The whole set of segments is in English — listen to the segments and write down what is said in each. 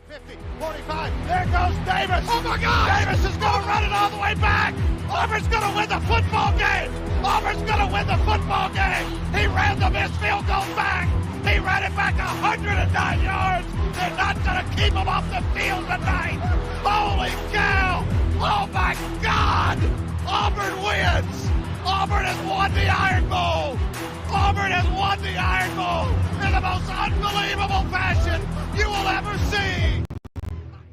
50, 45, there goes Davis. Oh my God! Davis is going to run it all the way back. Auburn's going to win the football game. Auburn's going to win the football game. He ran the missed field goal back. He ran it back 109 yards. They're not going to keep him off the field tonight. Holy cow! Oh my God! Auburn wins. Auburn has won the Iron Bowl. Auburn has won the Iron Bowl in the most unbelievable fashion you will ever see.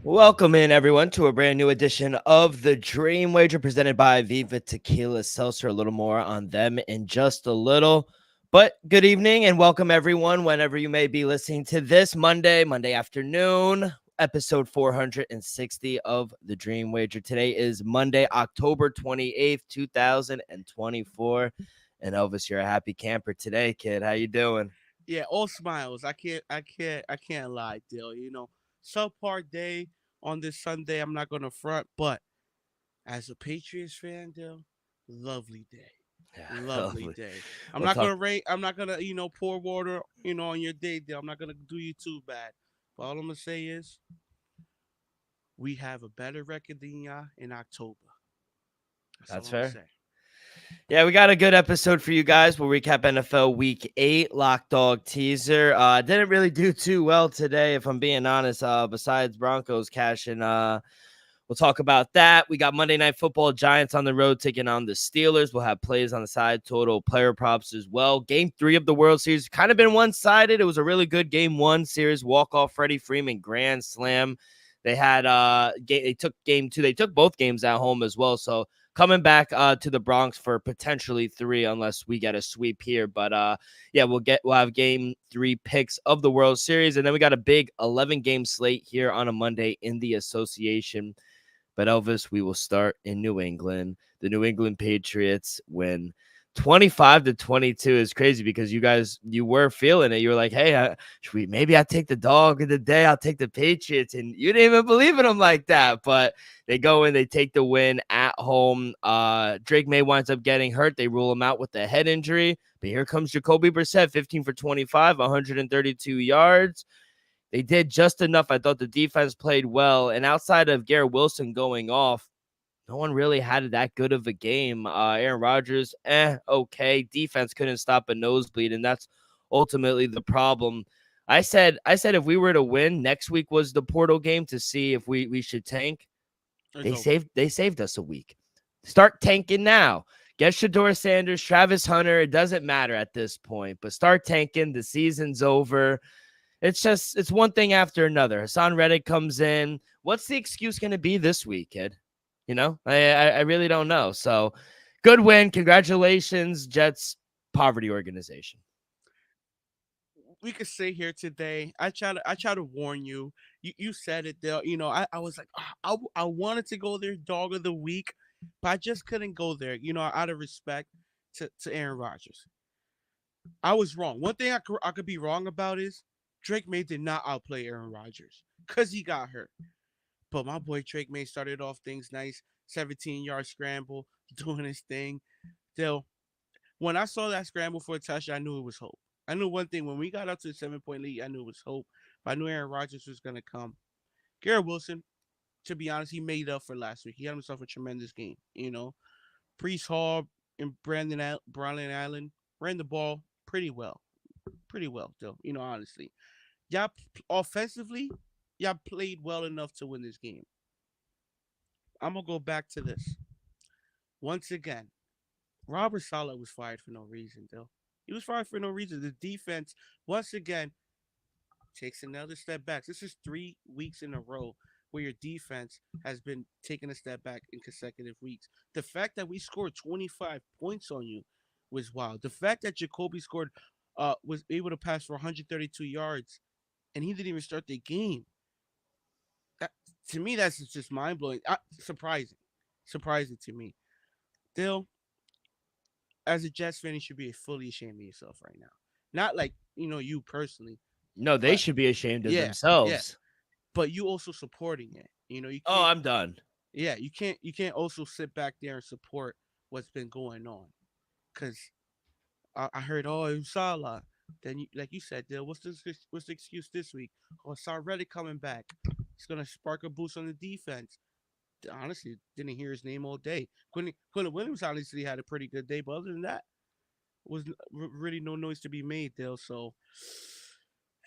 Welcome in, everyone, to a brand new edition of the Dream Wager presented by Viva Tequila Seltzer. A little more on them in just a little. But good evening and welcome, everyone, whenever you may be listening to this Monday afternoon, episode 460 of the Dream Wager. Today is Monday, October 28th, 2024. And Elvis, you're a happy camper today, kid. How you doing? Yeah, all smiles. I can't lie, Dill. You know, subpar day on this Sunday. I'm not gonna front, but as a Patriots fan, Dill, lovely day. Yeah, Lovely lovely. day. I'm We'll not talk- gonna rate. I'm not gonna, pour water, on your day, Dill. I'm not gonna do you too bad. But all I'm gonna say is, we have a better record than y'all in October. That's all I'm fair. gonna say. Yeah, we got a good episode for you guys. We'll recap NFL Week 8 Lock Dog teaser. Didn't really do too well today, if I'm being honest. Besides Broncos cashing, we'll talk about that. We got Monday Night Football, Giants on the road taking on the Steelers. We'll have plays on the side, total player props as well. Game 3 of the World Series kind of been one-sided. It was a really good Game 1 series. Walk-off Freddie Freeman grand slam. They had they took Game 2. They took both games at home as well. So coming back to the Bronx for potentially 3 unless we get a sweep here. But yeah, we'll have Game 3 picks of the World Series, and then we got a big 11-game slate here on a Monday in the association. But Elvis, we will start in New England. The New England Patriots win 25-22. Is crazy because you were feeling it. You were like, hey, maybe I take the dog of the day. I'll take the Patriots. And you didn't even believe in them like that. But they go in, they take the win at home. Drake May winds up getting hurt. They rule him out with a head injury. But here comes Jacoby Brissett, 15 for 25, 132 yards. They did just enough. I thought the defense played well. And outside of Garrett Wilson going off, no one really had that good of a game. Aaron Rodgers, okay. Defense couldn't stop a nosebleed, and that's ultimately the problem. I said if we were to win, next week was the portal game to see if we should tank. They saved us a week. Start tanking now. Get Shedeur Sanders, Travis Hunter. It doesn't matter at this point, but start tanking. The season's over. It's one thing after another. Hassan Reddick comes in. What's the excuse going to be this week, kid? I really don't know. So good win. Congratulations, Jets poverty organization. We could sit here today. I try to warn you. You said it there. I was like, I wanted to go there, dog of the week, but I just couldn't go there. Out of respect to Aaron Rodgers. I was wrong. One thing I could be wrong about is Drake May did not outplay Aaron Rodgers because he got hurt. But my boy Drake May started off things nice, 17-yard scramble, doing his thing. Still, when I saw that scramble for a touchdown, I knew it was hope. I knew one thing. When we got up to the 7-point lead, I knew it was hope. But I knew Aaron Rodgers was going to come. Garrett Wilson, to be honest, he made up for last week. He had himself a tremendous game. Brees Hall and Brandon Allen ran the ball pretty well. Pretty well, though, honestly. Y'all, offensively, y'all played well enough to win this game. I'm going to go back to this. Once again, Robert Saleh was fired for no reason, though. He was fired for no reason. The defense, once again, takes another step back. This is 3 weeks in a row where your defense has been taking a step back in consecutive weeks. The fact that we scored 25 points on you was wild. The fact that Jacoby was able to pass for 132 yards and he didn't even start the game. To me, that's just mind-blowing. Surprising to me. Still, as a Jets fan, you should be fully ashamed of yourself right now. Not like, you personally. No, they should be ashamed of themselves. Yeah. But you also supporting it. You can't, I'm done. Yeah, you can't also sit back there and support what's been going on. Because I heard, it was Salah. Then, like you said, what's the excuse this week? Oh, Reddick coming back. It's gonna spark a boost on the defense. Honestly, didn't hear his name all day. Quinn Williams obviously had a pretty good day, but other than that, was really no noise to be made, Dale. So,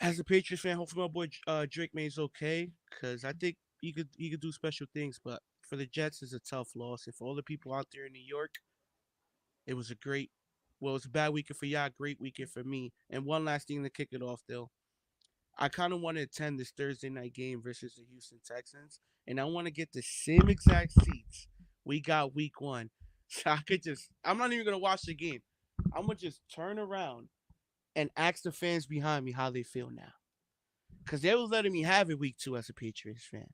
as a Patriots fan, hopefully my boy Drake May's okay, because I think he could do special things. But for the Jets, it's a tough loss. And for all the people out there in New York, it was a great, well, it's a bad weekend for y'all, great weekend for me. And one last thing to kick it off, Dale. I kind of want to attend this Thursday night game versus the Houston Texans, and I want to get the same exact seats we got week one. So I could just, I'm not even going to watch the game. I'm going to just turn around and ask the fans behind me how they feel now. Because they was letting me have it week two as a Patriots fan.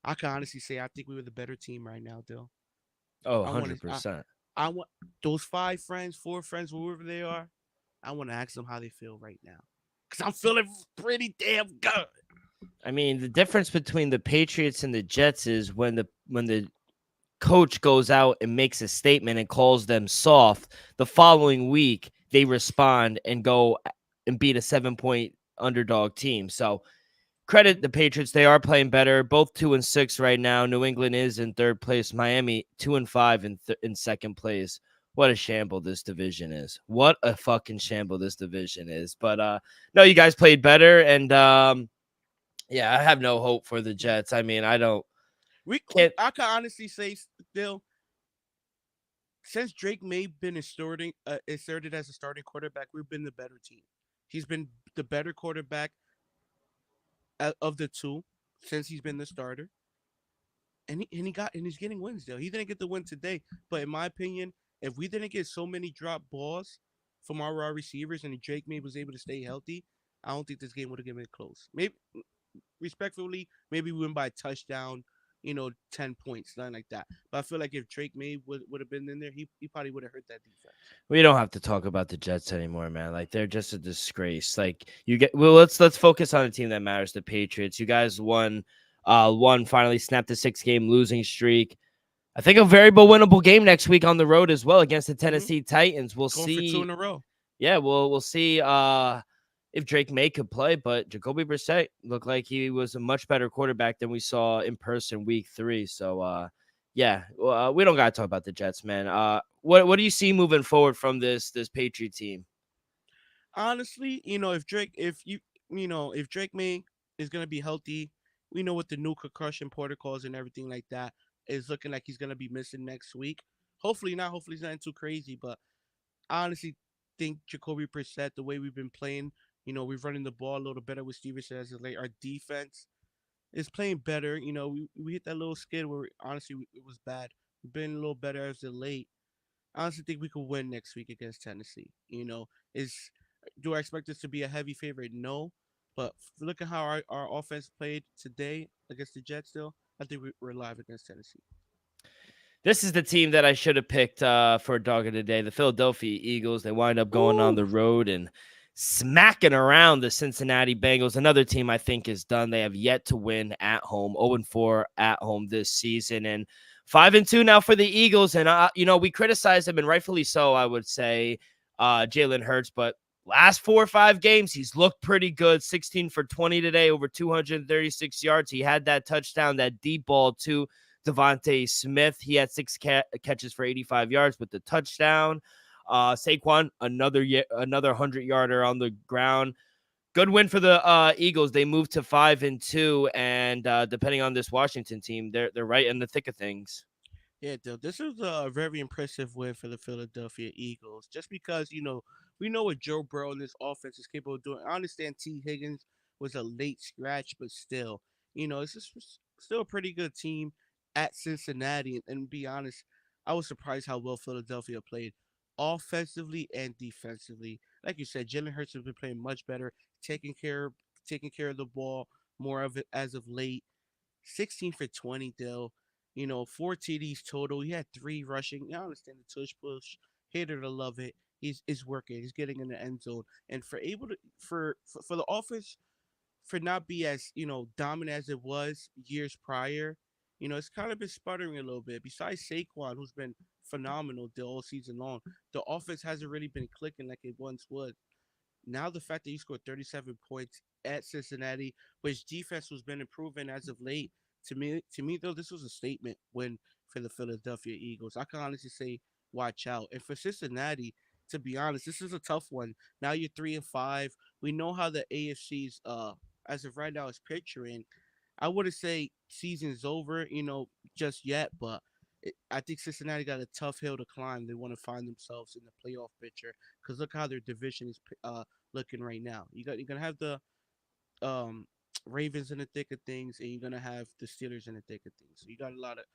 I can honestly say I think we were the better team right now, Dill. Oh, I want to, 100%. I want those 5 friends, 4 friends, whoever they are. I want to ask them how they feel right now. Because I'm feeling pretty damn good. I mean, the difference between the Patriots and the Jets is when the coach goes out and makes a statement and calls them soft, the following week they respond and go and beat a 7-point underdog team. So credit the Patriots. They are playing better. Both 2-6 right now. New England is in third place. Miami 2-5 in second place. What a shamble this division is. What a fucking shamble this division is. But no, you guys played better. And yeah, I have no hope for the Jets. I mean, I don't can't I can honestly say, still, since Drake May been inserted as a starting quarterback, we've been the better team. He's been the better quarterback of the two since he's been the starter, and he's getting wins. Still, he didn't get the win today, but in my opinion, if we didn't get so many drop balls from our raw receivers and Drake May was able to stay healthy, I don't think this game would have been close. Maybe respectfully, maybe we win by a touchdown, 10 points, nothing like that. But I feel like if Drake May would have been in there, he probably would have hurt that defense. we don't have to talk about the Jets anymore, man. Like they're just a disgrace. Like you get well, let's focus on a team that matters, the Patriots. You guys won finally snapped the 6-game losing streak. I think a very winnable game next week on the road as well against the Tennessee Titans. We'll Going for 2 see. in a row. Yeah, we'll see if Drake May could play, but Jacoby Brissett looked like he was a much better quarterback than we saw in person week 3. So yeah, we don't gotta talk about the Jets, man. What do you see moving forward from this Patriot team? Honestly, if Drake May is gonna be healthy, we know with the new concussion protocols and everything like that is looking like he's gonna be missing next week. Hopefully not. Hopefully it's nothing too crazy, but I honestly think Jacoby Brissett, the way we've been playing, we're running the ball a little better with Stevenson as of late. Our defense is playing better. We hit that little skid where honestly it was bad. We've been a little better as of late. I honestly think we could win next week against Tennessee. Is do I expect this to be a heavy favorite? No, but look at how our offense played today against the Jets. Still, I think we're live against Tennessee. This is the team that I should have picked for a dog of the day. The Philadelphia Eagles. They wind up going on the road and smacking around the Cincinnati Bengals. Another team I think is done. They have yet to win at home. 0-4 at home this season, and 5-2 now for the Eagles. And we criticize them, and rightfully so, I would say, Jalen Hurts, but last 4 or 5 games, he's looked pretty good. 16 for 20 today, over 236 yards. He had that touchdown, that deep ball to Devontae Smith. He had 6 catches for 85 yards with the touchdown. Saquon, another 100-yarder on the ground. Good win for the Eagles. They moved to 5-2, and depending on this Washington team, they're right in the thick of things. Yeah, this is a very impressive win for the Philadelphia Eagles. Just because we know what Joe Burrow and this offense is capable of doing. I understand T. Higgins was a late scratch, but still, it's just still a pretty good team at Cincinnati. And be honest, I was surprised how well Philadelphia played offensively and defensively. Like you said, Jalen Hurts has been playing much better, taking care of the ball more of it as of late. 16 for 20, Dill. 4 TDs total. He had 3 rushing. I understand the tush push. Hater to love it. He's working. He's getting in the end zone. And for the offense for not be as dominant as it was years prior, it's kind of been sputtering a little bit. Besides Saquon, who's been phenomenal the whole season long, the offense hasn't really been clicking like it once would. Now the fact that you scored 37 points at Cincinnati, which defense was been improving as of late, to me though, this was a statement win for the Philadelphia Eagles. I can honestly say, watch out. And for Cincinnati, to be honest, this is a tough one. Now you're 3-5. We know how the AFC's as of right now is picturing. I wouldn't say season's over, just yet, but I think Cincinnati got a tough hill to climb. They want to find themselves in the playoff picture because look how their division is looking right now. You're gonna have the um, Ravens in the thick of things, and you're gonna have the Steelers in the thick of things. So you got a lot of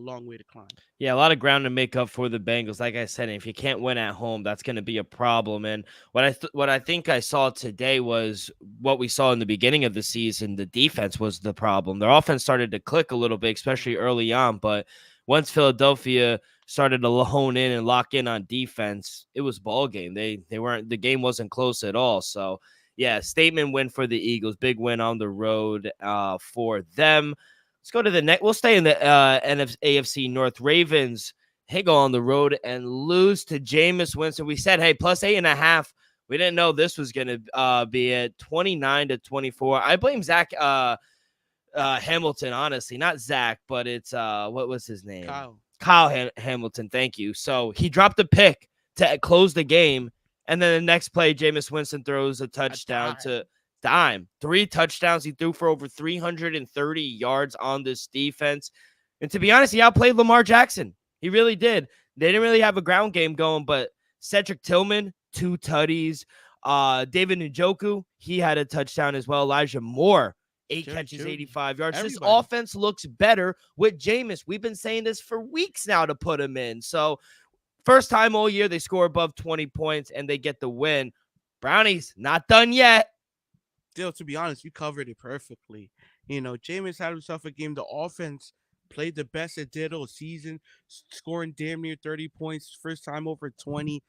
long way to climb. Yeah, a lot of ground to make up for the Bengals. Like I said, if you can't win at home, that's going to be a problem. And what I think I saw today was what we saw in the beginning of the season. The defense was the problem. Their offense started to click a little bit, especially early on. But once Philadelphia started to hone in and lock in on defense, it was ball game. They weren't the game wasn't close at all. So yeah, statement win for the Eagles. Big win on the road for them. Let's go to the next. We'll stay in the AFC North. Ravens, they go on the road and lose to Jameis Winston. We said, hey, plus 8.5. We didn't know this was going to be at 29-24. I blame Zach Hamilton, honestly. Not Zach, but it's, what was his name? Kyle Hamilton, thank you. So he dropped a pick to close the game, and then the next play, Jameis Winston throws a touchdown to dime. 3 touchdowns. He threw for over 330 yards on this defense. And to be honest, he outplayed Lamar Jackson. He really did. They didn't really have a ground game going, but Cedric Tillman, 2 tutties. David Njoku, he had a touchdown as well. Elijah Moore, 8 catches, 85 yards. Everybody. This offense looks better with Jameis. We've been saying this for weeks now to put him in. So first time all year they score above 20 points and they get the win. Brownies, not done yet. Still, to be honest, you covered it perfectly. Jameis had himself a game. The offense played the best it did all season, scoring damn near 30 points, first time over 20.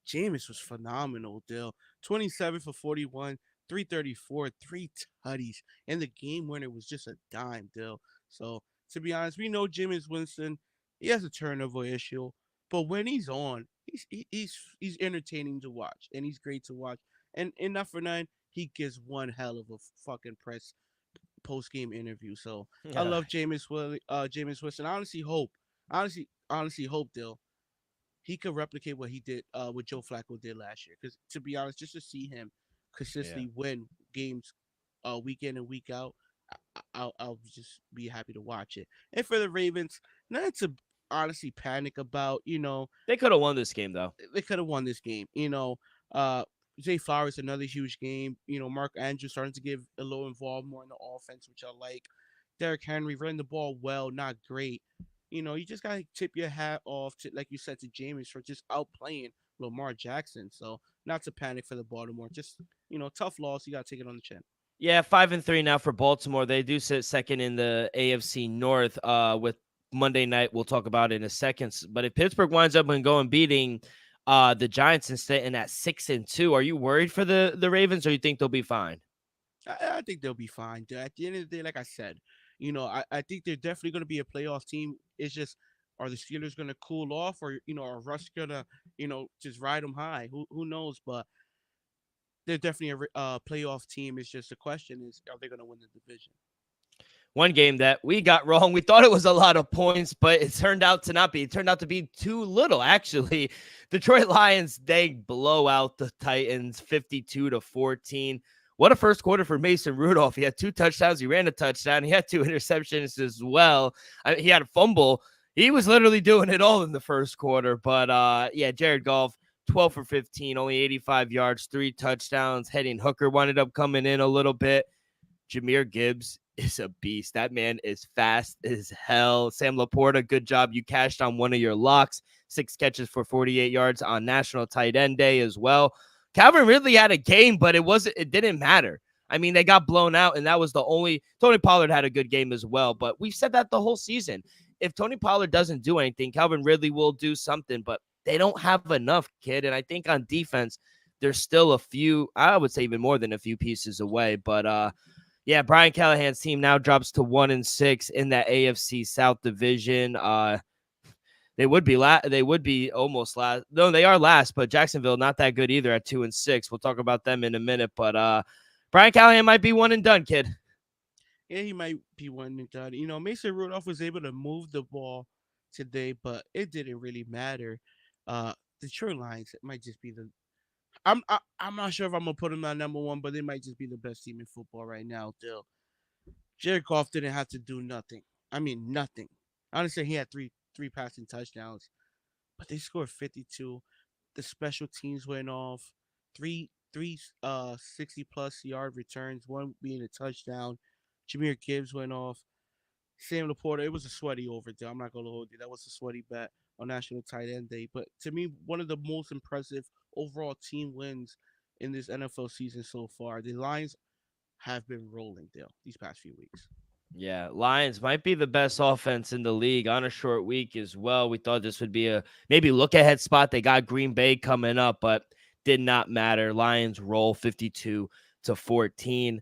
Jameis was phenomenal, Dill. 27 for 41, 334, 3 tutties. And the game winner was just a dime, Dill. So, to be honest, we know Jameis Winston, he has a turnover issue. But when he's on, he's entertaining to watch. And he's great to watch. And not for none, he gives one hell of a fucking press post-game interview. So I love Jameis Winston. I honestly hope, Dill, he could replicate what he did, what Joe Flacco did last year. Because to be honest, just to see him consistently win games, week in and week out, I'll just be happy to watch it. And for the Ravens, nothing to honestly panic about. They could have won this game though. They could have won this game. Zay Flowers, another huge game. Mark Andrews starting to get a little involved more in the offense, which I like. Derrick Henry running the ball well, not great. You just got to tip your hat off to, like you said, to Jameis for just outplaying Lamar Jackson. So not to panic for the Baltimore. Just, tough loss. You got to take it on the chin. Yeah, 5-3 now for Baltimore. They do sit second in the AFC North with Monday night. We'll talk about it in a second. But if Pittsburgh winds up and going beating the Giants and staying at 6-2, are you worried for the Ravens, or you think they'll be fine? I think they'll be fine. At the end of the day, like I said, I think they're definitely going to be a playoff team. It's just, are the Steelers going to cool off, or are Russ going to just ride them high? Who knows? But they're definitely a playoff team. It's just the question is, are they going to win the division? One game that we got wrong. We thought it was a lot of points, but it turned out to not be. It turned out to be too little, actually. Detroit Lions, they blow out the Titans 52-14. What a first quarter for Mason Rudolph. He had 2 touchdowns. He ran a touchdown. He had 2 interceptions as well. He had a fumble. He was literally doing it all in the first quarter. But, Jared Goff, 12 for 15, only 85 yards, 3 touchdowns. Hendon Hooker ended up coming in a little bit. Jahmyr Gibbs is a beast. That man is fast as hell. Sam Laporta, good job. You cashed on one of your locks. 6 catches for 48 yards on National Tight End Day as well. Calvin Ridley had a game, but it didn't matter. I mean, they got blown out, and that was the only. Tony Pollard had a good game as well, but we've said that the whole season. If Tony Pollard doesn't do anything, Calvin Ridley will do something, but they don't have enough, kid. And I think on defense, there's still a few, I would say even more than a few pieces away. But Brian Callahan's team now drops to 1-6 in that AFC South division. They would be they would be almost last. No, they are last, but Jacksonville not that good either at 2-6. We'll talk about them in a minute, but Brian Callahan might be one and done, kid. Yeah, he might be one and done. Mason Rudolph was able to move the ball today, but it didn't really matter. Detroit Lions it might just be the. I'm not sure if I'm gonna put them at number one, but they might just be the best team in football right now. Still, Jared Goff didn't have to do nothing. I mean nothing. Honestly, he had three passing touchdowns, but they scored 52. The special teams went off. Three 60+ yard returns, one being a touchdown. Jameer Gibbs went off. Sam Laporta, it was a sweaty over there. I'm not gonna hold you. That was a sweaty bet on National Tight End Day. But to me, one of the most impressive overall team wins in this NFL season so far. The Lions have been rolling, Dale, these past few weeks. Yeah, Lions might be the best offense in the league on a short week as well. We thought this would be a maybe look ahead spot. They got Green Bay coming up, but did not matter. Lions roll 52-14.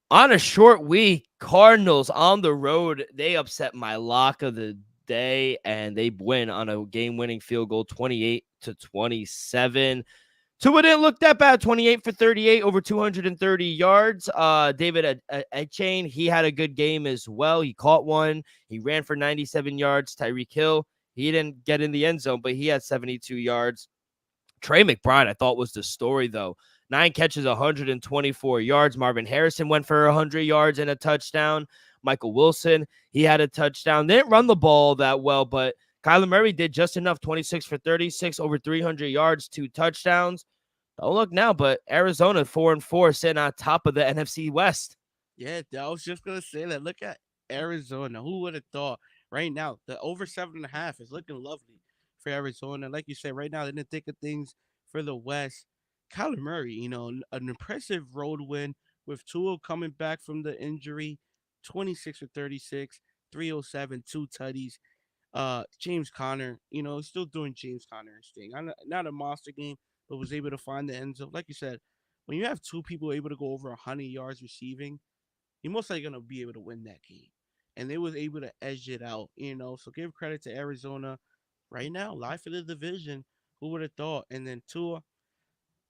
On a short week, Cardinals on the road, they upset my lock of the day and they win on a game-winning field goal 28-27. Tua didn't look that bad. 28 for 38, over 230 yards. David Etienne, he had a good game as well. He caught one. He ran for 97 yards. Tyreek Hill, he didn't get in the end zone, but he had 72 yards. Trey McBride, I thought, was the story, though. 9 catches, 124 yards. Marvin Harrison went for 100 yards and a touchdown. Michael Wilson, he had a touchdown. They didn't run the ball that well, but Kyler Murray did just enough. 26 for 36, over 300 yards, 2 touchdowns. Don't look now, but Arizona 4-4, sitting on top of the NFC West. Yeah, I was just gonna say that. Look at Arizona. Who would have thought? Right now, the over 7.5 is looking lovely for Arizona. Like you said, right now they're in the thick of things for the West. Kyler Murray, an impressive road win with Tua coming back from the injury, 26 for 36, 307, 2 tutties. James Conner, still doing James Conner's thing. Not a monster game, but was able to find the end zone. Like you said, when you have two people able to go over 100 yards receiving, you're most likely gonna be able to win that game. And they was able to edge it out. So give credit to Arizona right now, live for the division. Who would have thought? And then Tua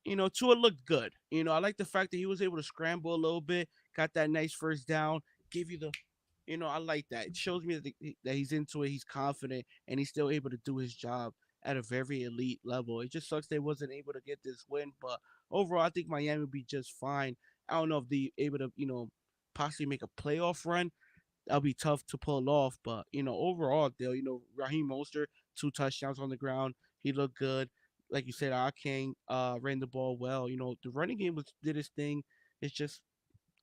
looked good. I like the fact that he was able to scramble a little bit, got that nice first down, give you the I like that. It shows me that he's into it, he's confident, and he's still able to do his job at a very elite level. It just sucks they wasn't able to get this win, but overall, I think Miami would be just fine. I don't know if they able to, possibly make a playoff run. That'll be tough to pull off, but overall, Dale, Raheem Mostert, 2 touchdowns on the ground. He looked good. Like you said, King ran the ball well. The running game did his thing. It's just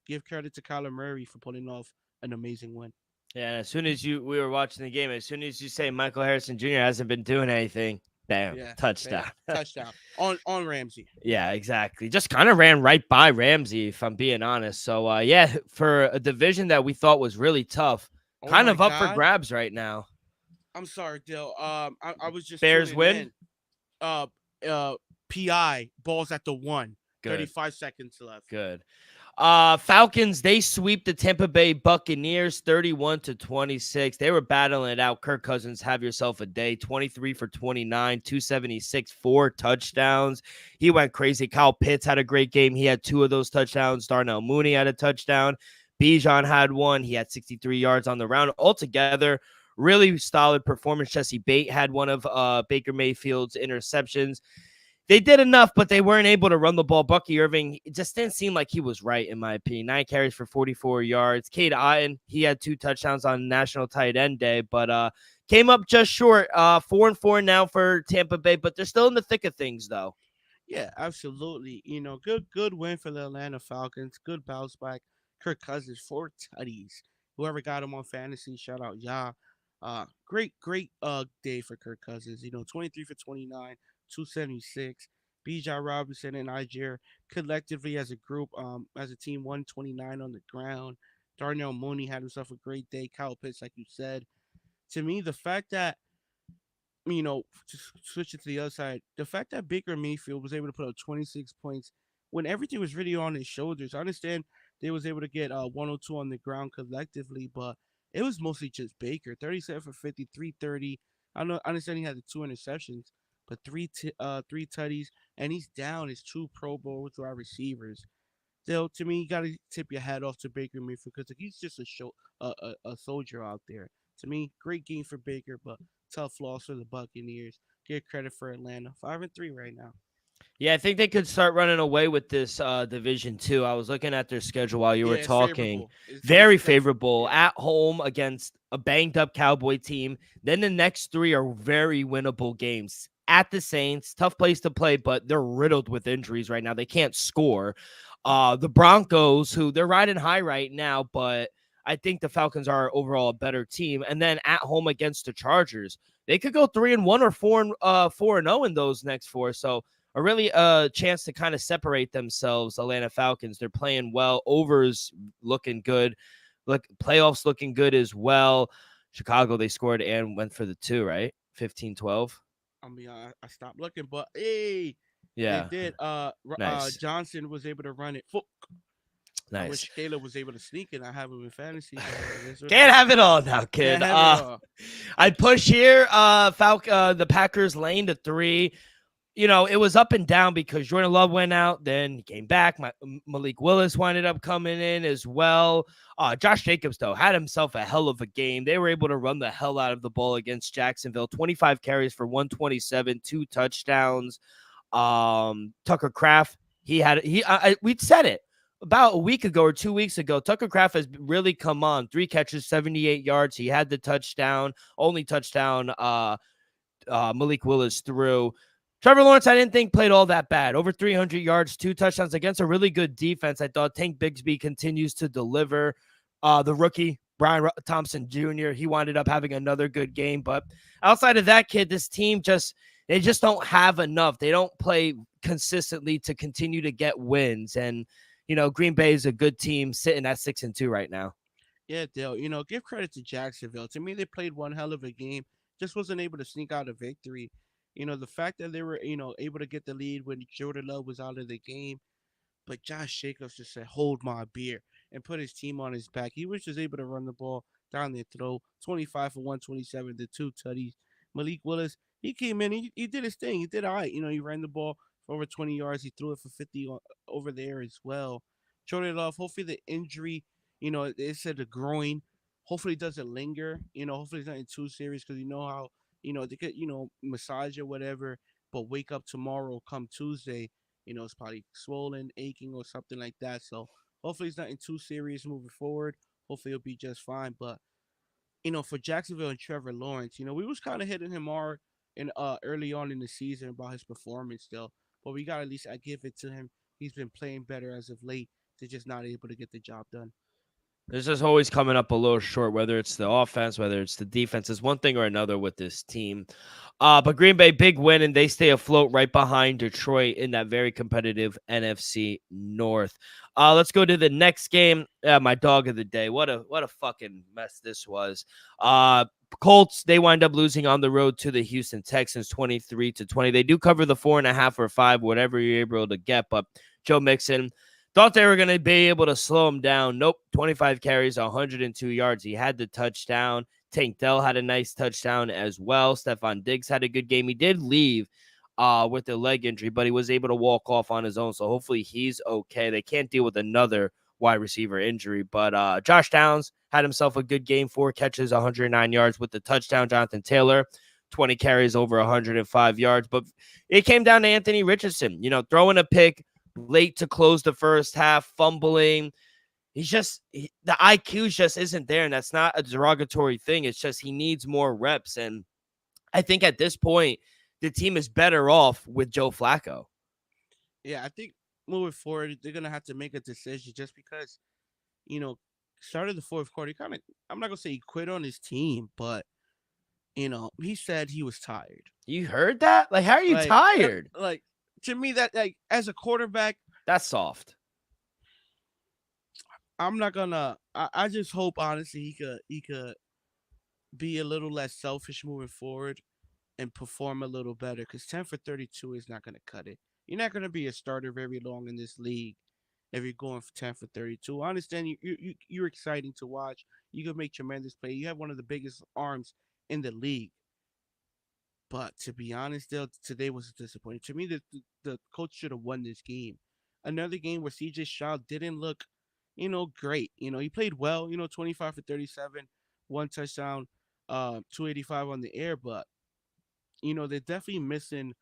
give credit to Kyler Murray for pulling off an amazing win. Yeah, as soon as we were watching the game, as soon as you say Michael Harrison Jr. hasn't been doing anything, bam, Yeah, touchdown. touchdown on Ramsey. Yeah, exactly. Just kind of ran right by Ramsey, if I'm being honest. So, yeah, for a division that we thought was really tough, Oh kind my of up for God. grabs right now. I'm sorry, Dill. I was just Bears tuning win? in. Uh, PI balls at the 1. Good. 35 seconds left. Good. Falcons, they sweep the Tampa Bay Buccaneers 31-26. They were battling it out. Kirk Cousins, have yourself a day. 23 for 29, 276, 4 touchdowns. He went crazy. Kyle Pitts had a great game. He had 2 of those touchdowns. Darnell Mooney had a touchdown. Bijan had 1. He had 63 yards on the round. Altogether, really solid performance. Jesse Bate had one of Baker Mayfield's interceptions. They did enough, but they weren't able to run the ball. Bucky Irving, it just didn't seem like he was right, in my opinion. 9 carries for 44 yards. Cade Otton, he had 2 touchdowns on National Tight End Day, but came up just short. 4-4 now for Tampa Bay, but they're still in the thick of things, though. Yeah, absolutely. Good win for the Atlanta Falcons. Good bounce back. Kirk Cousins, 4 tutties. Whoever got him on fantasy, shout out great day for Kirk Cousins. 23 for 29, 276. Bijan Robinson and Niger collectively as a group, as a team, 129 on the ground. Darnell Mooney had himself a great day. Kyle Pitts, like you said. To me, the fact that just switching to the other side, the fact that Baker Mayfield was able to put up 26 points when everything was really on his shoulders. I understand they was able to get 102 on the ground collectively, but it was mostly just Baker. 37 for 50, 330, I understand he had the 2 interceptions, but three tutties, and he's down his 2 Pro Bowl wide receivers. Still, to me, you gotta tip your hat off to Baker Mayfield because like, he's just a soldier out there. To me, great game for Baker, but tough loss for the Buccaneers. Get credit for Atlanta, 5-3 right now. Yeah, I think they could start running away with this division too. I was looking at their schedule while you Yeah, were it's talking. favorable. It's Very def favorable yeah. at home against a banged up Cowboy team. Then the next three are very winnable games. At the Saints, tough place to play, but they're riddled with injuries right now. They can't score. The Broncos, who they're riding high right now, but I think the Falcons are overall a better team. And then at home against the Chargers, they could go 3-1 or 4-0 in those next four. So a really chance to kind of separate themselves. Atlanta Falcons, they're playing well. Overs looking good. Look, playoffs looking good as well. Chicago, they scored and went for the two, right? 15-12. I mean, I stopped looking, but hey, they Yeah, did. nice, Johnson was able to run it. I nice. wish Caleb was able to sneak it. I have him in fantasy, but it is what it Can't is. have it all now, kid. Can't have it all. I'd push here. The Packers lane to 3. It was up and down because Jordan Love went out, then he came back. Malik Willis winded up coming in as well. Josh Jacobs, though, had himself a hell of a game. They were able to run the hell out of the ball against Jacksonville. 25 carries for 127, 2 touchdowns. Tucker Kraft, we'd said it about a week ago or 2 weeks ago. Tucker Kraft has really come on. 3 catches, 78 yards. He had the touchdown, only touchdown Malik Willis threw. Trevor Lawrence, I didn't think played all that bad. Over 300 yards, 2 touchdowns against a really good defense. I thought Tank Bigsby continues to deliver. The rookie, Brian Thompson Jr., he winded up having another good game. But outside of that, kid, this team they just don't have enough. They don't play consistently to continue to get wins. And, Green Bay is a good team sitting at 6-2 right now. Yeah, Dale. Give credit to Jacksonville. To me, they played one hell of a game. Just wasn't able to sneak out a victory. The fact that they were, able to get the lead when Jordan Love was out of the game, but Josh Jacobs just said, "Hold my beer," and put his team on his back. He was just able to run the ball down their throat. 25 for 127, the 2 tutties. Malik Willis, he came in. He did his thing. He did all right. He ran the ball for over 20 yards. He threw it for 50 over there as well. Jordan Love, hopefully the injury, they said the groin. Hopefully it doesn't linger. Hopefully it's not in too serious because you know how, they could, massage or whatever, but wake up tomorrow come Tuesday, it's probably swollen, aching, or something like that. So hopefully it's nothing too serious moving forward. Hopefully it'll be just fine. But for Jacksonville and Trevor Lawrence, we was kind of hitting him hard in early on in the season about his performance still. But we got at least I give it to him. He's been playing better as of late. To just not able to get the job done. There's just always coming up a little short, whether it's the offense, whether it's the defense. It's one thing or another with this team. But Green Bay, big win, and they stay afloat right behind Detroit in that very competitive NFC North. Let's go to the next game. My dog of the day. What a fucking mess this was. Colts, they wind up losing on the road to the Houston Texans 23-20. They do cover the 4.5 or 5, whatever you're able to get. But Joe Mixon, thought they were going to be able to slow him down. Nope. 25 carries, 102 yards. He had the touchdown. Tank Dell had a nice touchdown as well. Stephon Diggs had a good game. He did leave with a leg injury, but he was able to walk off on his own. So hopefully he's okay. They can't deal with another wide receiver injury. But Josh Downs had himself a good game. 4 catches, 109 yards with the touchdown. Jonathan Taylor, 20 carries, over 105 yards. But it came down to Anthony Richardson, throwing a pick late to close the first half, fumbling. The IQ just isn't there, and that's not a derogatory thing. It's just he needs more reps, and I think at this point, the team is better off with Joe Flacco. Yeah, I think moving forward, they're gonna have to make a decision just because, started the fourth quarter. I'm not gonna say he quit on his team, but he said he was tired. You heard that? Like, how are you tired? To me, that as a quarterback, that's soft. I'm not gonna. I just hope honestly he could be a little less selfish moving forward and perform a little better. Because 10 for 32 is not gonna cut it. You're not gonna be a starter very long in this league if you're going for 10 for 32. I understand you're exciting to watch. You can make tremendous play. You have one of the biggest arms in the league. But to be honest, today was disappointing. To me, the coach should have won this game. Another game where CJ Stroud didn't look, great. He played well. 25 for 37, one touchdown, 285 on the air. But they're definitely missing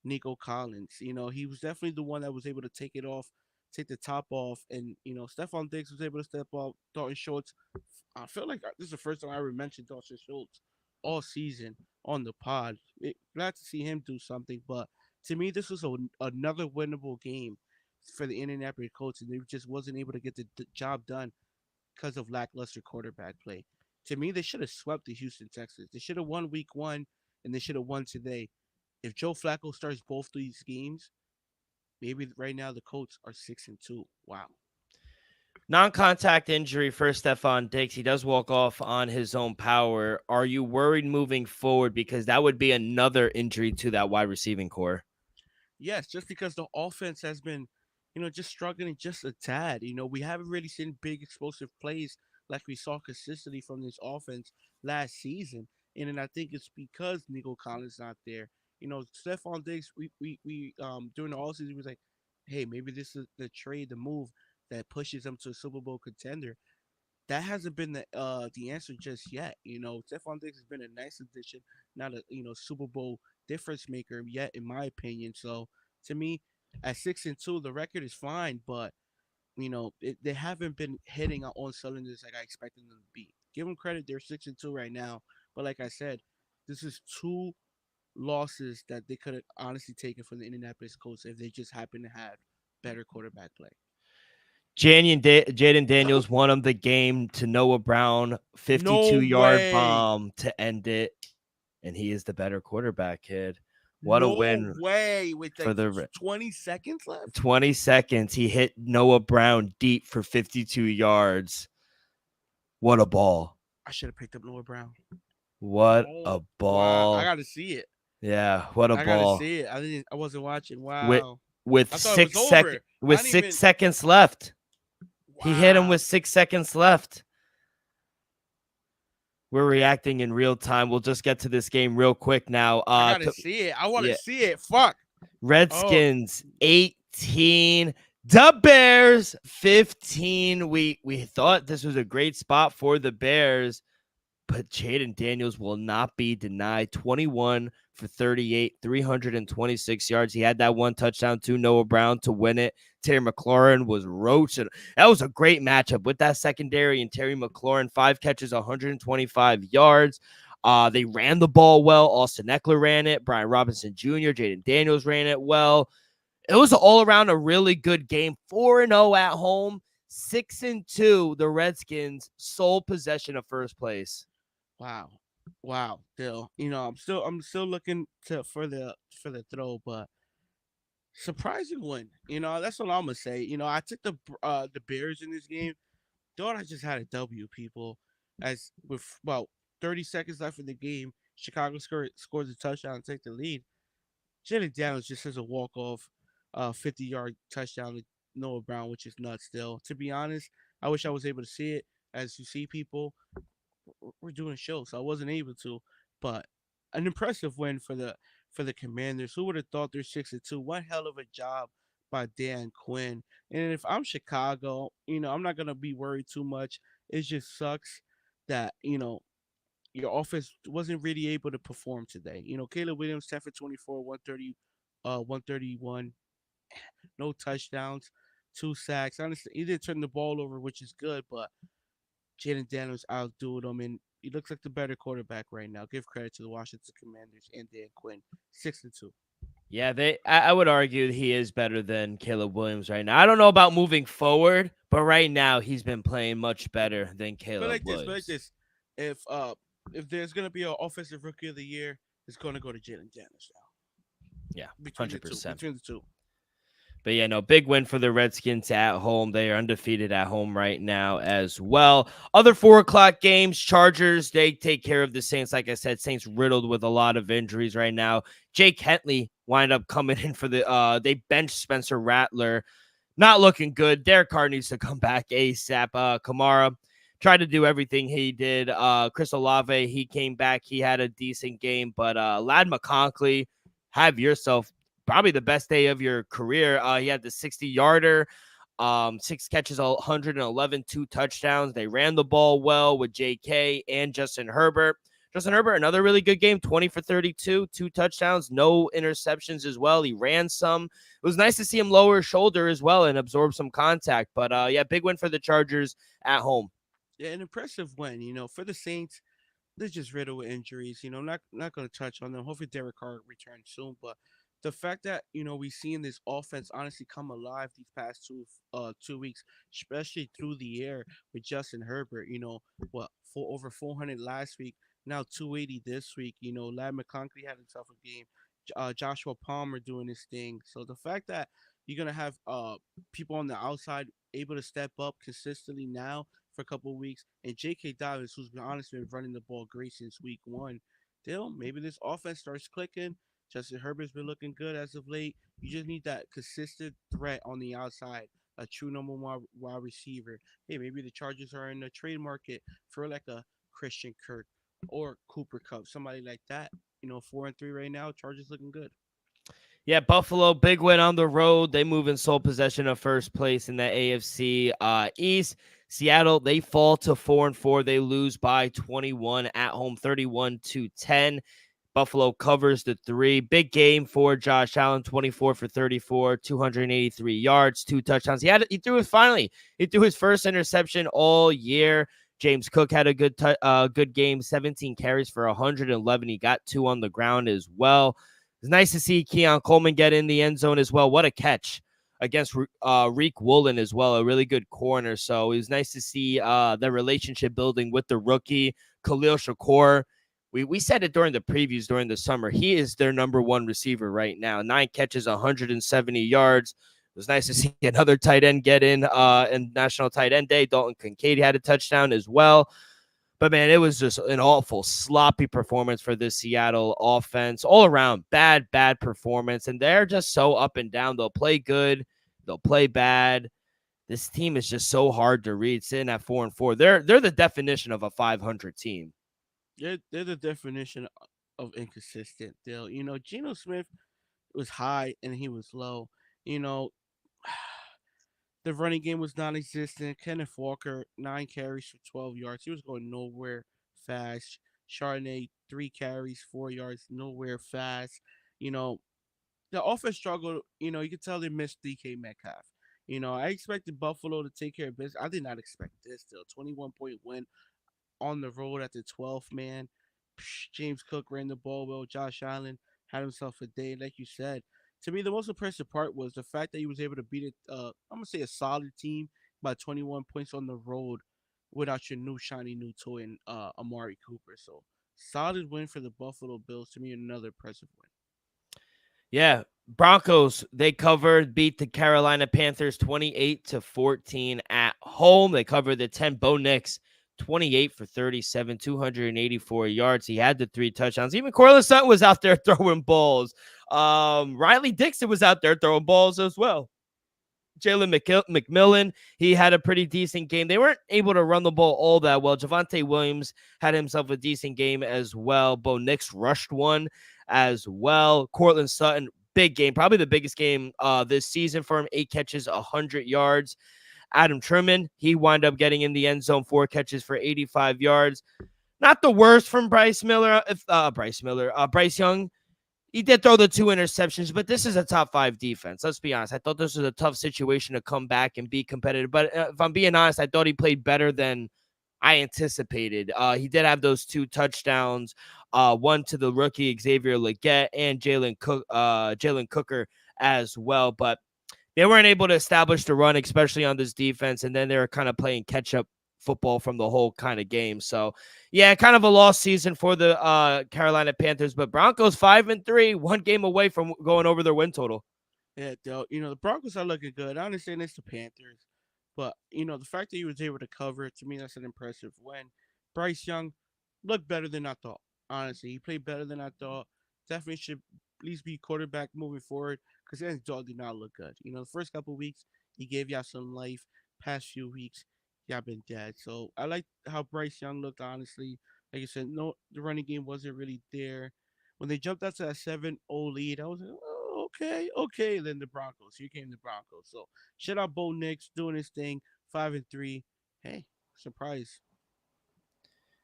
Nico Collins. He was definitely the one that was able to take the top off, and Stephon Diggs was able to step up. Dalton Schultz, I feel like this is the first time I ever mentioned Dalton Schultz all season on the pod. Glad to see him do something, but to me, this was another winnable game for the Indianapolis Colts, and they just wasn't able to get the job done because of lackluster quarterback play. To me, they should have swept the Houston Texans. They should have won Week 1, and they should have won today. If Joe Flacco starts both these games, maybe right now the Colts are 6-2. Wow. Non-contact injury for Stephon Diggs. He does walk off on his own power. Are you worried moving forward? Because that would be another injury to that wide receiving core. Yes, just because the offense has been, just struggling just a tad. We haven't really seen big explosive plays like we saw consistently from this offense last season. And then I think it's because Nico Collins not there. Stephon Diggs, we during the offseason, we was like, hey, maybe this is the move that pushes him to a Super Bowl contender. That hasn't been the answer just yet. Stephon Diggs has been a nice addition, not a Super Bowl difference maker yet, in my opinion. So to me, at 6-2, the record is fine, but they haven't been hitting on cylinders like I expected them to be. Give them credit; they're 6-2 right now. But like I said, this is two losses that they could have honestly taken from the Indianapolis Colts if they just happen to have better quarterback play. Jaden Daniels won him the game to Noah Brown, No 52-yard way. bomb to end it, and he is the better quarterback, kid. What a No win way. With for like the 20 seconds left? 20 seconds. He hit Noah Brown deep for 52 yards. What a ball. I should have picked up Noah Brown. What a Oh, wow. I ball. got to see it. Yeah, what a I got to ball. see it. I wasn't watching. With Wow. with I thought it was 6 seconds over. with I didn't 6 even. seconds left. He hit him Wow. with 6 seconds left. We're reacting in real time. We'll just get to this game real quick now. I got to see it. I want to yeah. see it. Fuck. Redskins 18, the Bears 15. We thought this was a great spot for the Bears, but Jaden Daniels will not be denied. 21 for 38, 326 yards. He had that one touchdown to Noah Brown to win it. Terry McLaurin was roaching. That was a great matchup with that secondary and Terry McLaurin. 5 catches, 125 yards. They ran the ball well. Austin Eckler ran it. Brian Robinson Jr., Jaden Daniels ran it well. It was all around a really good game. 4-0 at home, 6-2. The Redskins sole possession of first place. Wow. Still, I'm still looking for the throw, but surprising win. That's what I'm gonna say. I took the Bears in this game. Thought I just had a W, people. As with about 30 seconds left in the game, Chicago scores a touchdown and take the lead. Jaden Daniels just has a walk-off 50-yard touchdown to Noah Brown, which is nuts still. To be honest, I wish I was able to see it. As you see, people, we're doing a show, so I wasn't able to. But an impressive win for the Commanders. Who would have thought they're 6-2? One hell of a job by Dan Quinn. And if I'm Chicago, I'm not gonna be worried too much. It just sucks that your offense wasn't really able to perform today. Caleb Williams 10 for 24, 131, no touchdowns, 2 sacks. Honestly, he didn't turn the ball over, which is good, but Jaden Daniels outdoing him, and he looks like the better quarterback right now. Give credit to the Washington Commanders and Dan Quinn, 6-2. Yeah, I would argue he is better than Caleb Williams right now. I don't know about moving forward, but right now he's been playing much better than Caleb Williams. If there's gonna be an offensive rookie of the year, it's gonna go to Jaden Daniels now. Yeah, Between 100%. the two. But yeah, no, big win for the Redskins at home. They are undefeated at home right now as well. Other 4:00 games, Chargers, they take care of the Saints. Like I said, Saints riddled with a lot of injuries right now. Jake Hentley wind up coming in for they benched Spencer Rattler. Not looking good. Derek Carr needs to come back ASAP. Kamara tried to do everything he did. Chris Olave, he came back. He had a decent game, but Lad McConkey, have yourself probably the best day of your career. He had the 60-yarder, 6 catches, 111, 2 touchdowns. They ran the ball well with J.K. and Justin Herbert. Justin Herbert, another really good game, 20 for 32, 2 touchdowns, no interceptions as well. He ran some. It was nice to see him lower his shoulder as well and absorb some contact. But, yeah, big win for the Chargers at home. Yeah, an impressive win. For the Saints, they're just riddled with injuries. Not going to touch on them. Hopefully, Derek Carr returns soon. But the fact that we seen this offense honestly come alive these past 2 weeks, especially through the air with Justin Herbert. What for over 400 last week, now 280 this week. Lad McConkey had himself a game. Joshua Palmer doing his thing. So the fact that you're gonna have people on the outside able to step up consistently now for a couple of weeks, and J.K. Dobbins, who's been honestly been running the ball great since week one. Still, maybe this offense starts clicking. Justin Herbert's been looking good as of late. You just need that consistent threat on the outside, a true number one wide receiver. Hey, maybe the Chargers are in the trade market for like a Christian Kirk or Cooper Cup, somebody like that. 4-3 right now. Chargers looking good. Yeah, Buffalo, big win on the road. They move in sole possession of first place in the AFC East. Seattle, they fall to 4-4. They lose by 21 at home, 31-10. Buffalo covers the 3. Big game for Josh Allen, 24 for 34, 283 yards, 2 touchdowns. He threw his first interception all year. James Cook had a good game, 17 carries for 111. He got 2 on the ground as well. It's nice to see Keon Coleman get in the end zone as well. What a catch against Reek Woolen as well, a really good corner. So it was nice to see the relationship building with the rookie, Khalil Shakur. We said it during the previews during the summer. He is their number one receiver right now. 9 catches, 170 yards. It was nice to see another tight end get in National Tight End Day. Dalton Kincaid had a touchdown as well. But, man, it was just an awful, sloppy performance for this Seattle offense. All around, bad performance. And they're just so up and down. They'll play good. They'll play bad. This team is just so hard to read. Sitting at 4-4. They're the definition of a 500 team. They're the definition of inconsistent. Geno Smith was high and he was low. You know, the running game was non-existent. Kenneth Walker, 9 carries for 12 yards. He was going nowhere fast. Chardonnay, 3 carries, 4 yards, nowhere fast. You know, the offense struggled. You could tell they missed DK Metcalf. I expected Buffalo to take care of business. I did not expect this. Still, 21-point win on the road at the 12th man. James Cook ran the ball well. Josh Allen had himself a day, like you said. To me, the most impressive part was the fact that he was able to beat it. I'm gonna say a solid team by 21 points on the road without your new shiny new toy and Amari Cooper. So solid win for the Buffalo Bills. To me, another impressive win. Yeah, Broncos, they beat the Carolina Panthers 28-14 at home. They covered the 10. Bo Nix, 28 for 37, 284 yards. He had the 3 touchdowns. Even Corliss Sutton was out there throwing balls. Riley Dixon was out there throwing balls as well. Jalen McMillan, he had a pretty decent game. They weren't able to run the ball all that well. Javonte Williams had himself a decent game as well. Bo Nix rushed one as well. Cortland Sutton, big game. Probably the biggest game this season for him. 8 catches, 100 yards. Adam Truman, he wound up getting in the end zone, 4 catches for 85 yards. Not the worst from Bryce Young. He did throw the 2 interceptions, but this is a top 5 defense. Let's be honest. I thought this was a tough situation to come back and be competitive. But if I'm being honest, I thought he played better than I anticipated. He did have those 2 touchdowns, one to the rookie Xavier Legette and Jalen Cooker as well. But they weren't able to establish the run, especially on this defense. And then they were kind of playing catch-up football from the whole kind of game. So, yeah, kind of a lost season for the Carolina Panthers. But Broncos 5-3, 1 game away from going over their win total. Yeah, the Broncos are looking good. I understand it's the Panthers, but the fact that he was able to cover it, to me, that's an impressive win. Bryce Young looked better than I thought. Honestly, he played better than I thought. Definitely should at least be quarterback moving forward because his dog did not look good. The first couple of weeks he gave y'all some life. Past few weeks yeah, I've been dead. So I like how Bryce Young looked. Honestly, like I said, no, the running game wasn't really there. When they jumped out to that 7-0 lead, I was like, oh, okay, okay. Then the Broncos. Here came the Broncos. So shout out Bo Nix doing his thing, 5-3. Hey, surprise.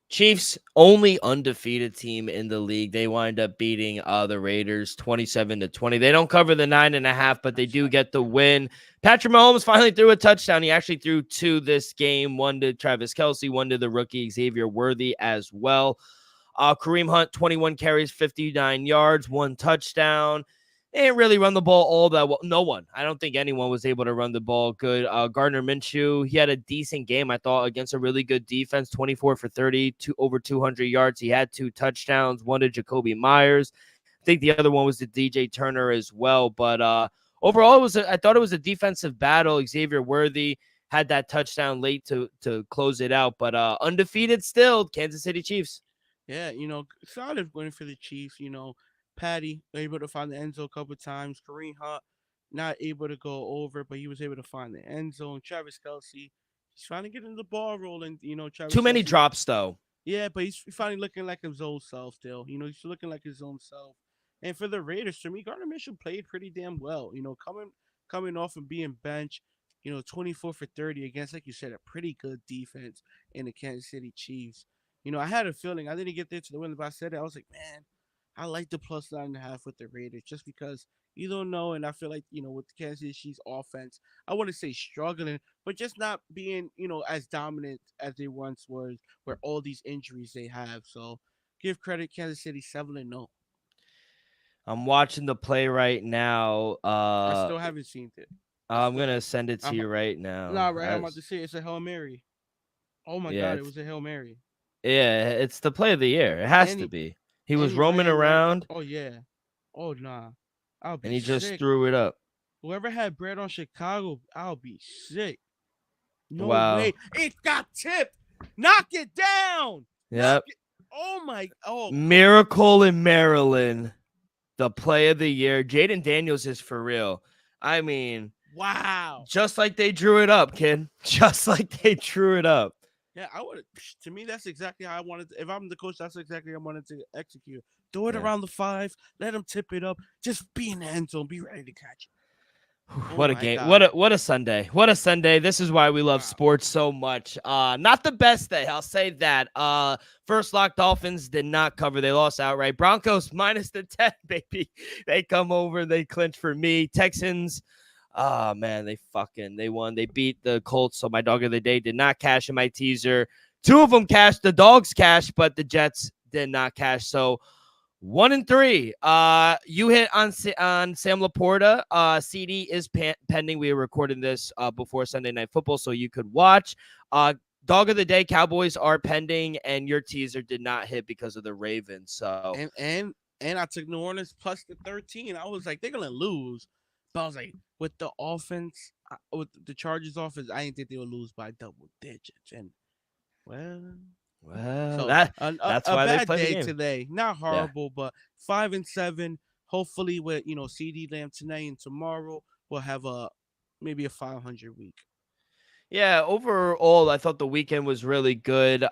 Chiefs only undefeated team in the league. They wind up beating the Raiders 27-20. They don't cover the 9.5, but they That's do right. get the win. Patrick Mahomes finally threw a touchdown. He actually threw two this game, one to Travis Kelce, one to the rookie Xavier Worthy as well. Kareem Hunt, 21 carries, 59 yards, one touchdown. They didn't really run the ball all that well. No one. I don't think anyone was able to run the ball good. Gardner Minshew, he had a decent game, I thought, against a really good defense, 24 for 30, over 200 yards. He had two touchdowns, one to Jacoby Myers. I think the other one was to DJ Turner as well. But overall, I thought it was a defensive battle. Xavier Worthy had that touchdown late to close it out. But undefeated still, Kansas City Chiefs. Yeah, solid win for the Chiefs. Patty able to find the end zone a couple times. Kareem Hunt not able to go over, but he was able to find the end zone. Travis Kelsey, he's trying to get in the ball rolling. Too Travis many Kelsey. drops, though. Yeah, but he's finally looking like his old self still. He's looking like his own self. And for the Raiders, to me, Gardner Minshew played pretty damn well. Coming off and being benched, 24 for 30 against, like you said, a pretty good defense in the Kansas City Chiefs. I had a feeling I didn't get there to the win, but I said it. I was like, man, I like the plus 9.5 with the Raiders just because you don't know. And I feel like, with the Kansas City Chiefs offense, I wouldn't say struggling, but just not being, as dominant as they once were, where all these injuries they have. So give credit Kansas City 7-0. I'm watching the play right now. I still haven't seen it. I'm gonna send it to I'm you right now. nah, right. I'm about to say it's a Hail Mary. Oh my Yeah, God, it was a Hail Mary. it's the play of the year. It has And to he be. He and was he roaming ran right. around Oh yeah. Oh nah. I'll and be he just sick. threw it up. Whoever had bread on Chicago, I'll be sick. No way. Wow. It got tipped. Knock it down. Knock Yep. it. Oh my. Oh, Miracle in Maryland. The play of the year. Jaden Daniels is for real. I mean, wow. just like they drew it up, kid. Just like they drew it up. Yeah, I would. To me, that's exactly how I wanted. If I'm the coach, that's exactly how I wanted to execute. Throw it Yeah. around the 5. Let him tip it up. Just be in the end zone. Be ready to catch it. Oh What a my game. God. What a Sunday. What a Sunday. This is why we love Wow. sports so much. Not the best day, I'll say that. First lock Dolphins did not cover. They lost outright. Broncos minus the 10, baby. They come over, they clinch for me. Texans, oh man, they won. They beat the Colts. So my dog of the day did not cash in my teaser. Two of them cashed. The dogs cashed, but the Jets did not cash. So 1-3. You hit on Sam Laporta. CD is pending. We are recording this before Sunday Night Football, so you could watch. Dog of the day, Cowboys are pending, and your teaser did not hit because of the Ravens. So And I took New Orleans plus the 13. I was like, they're gonna lose, but I was like, with the offense, with the Chargers offense, I didn't think they would lose by double digits. And well, well, so that's a why they bad play the day game. today. Not Yeah. horrible, but 5-7. Hopefully, with CD Lamb tonight and tomorrow, we'll have maybe a 500 week. Yeah, overall, I thought the weekend was really good.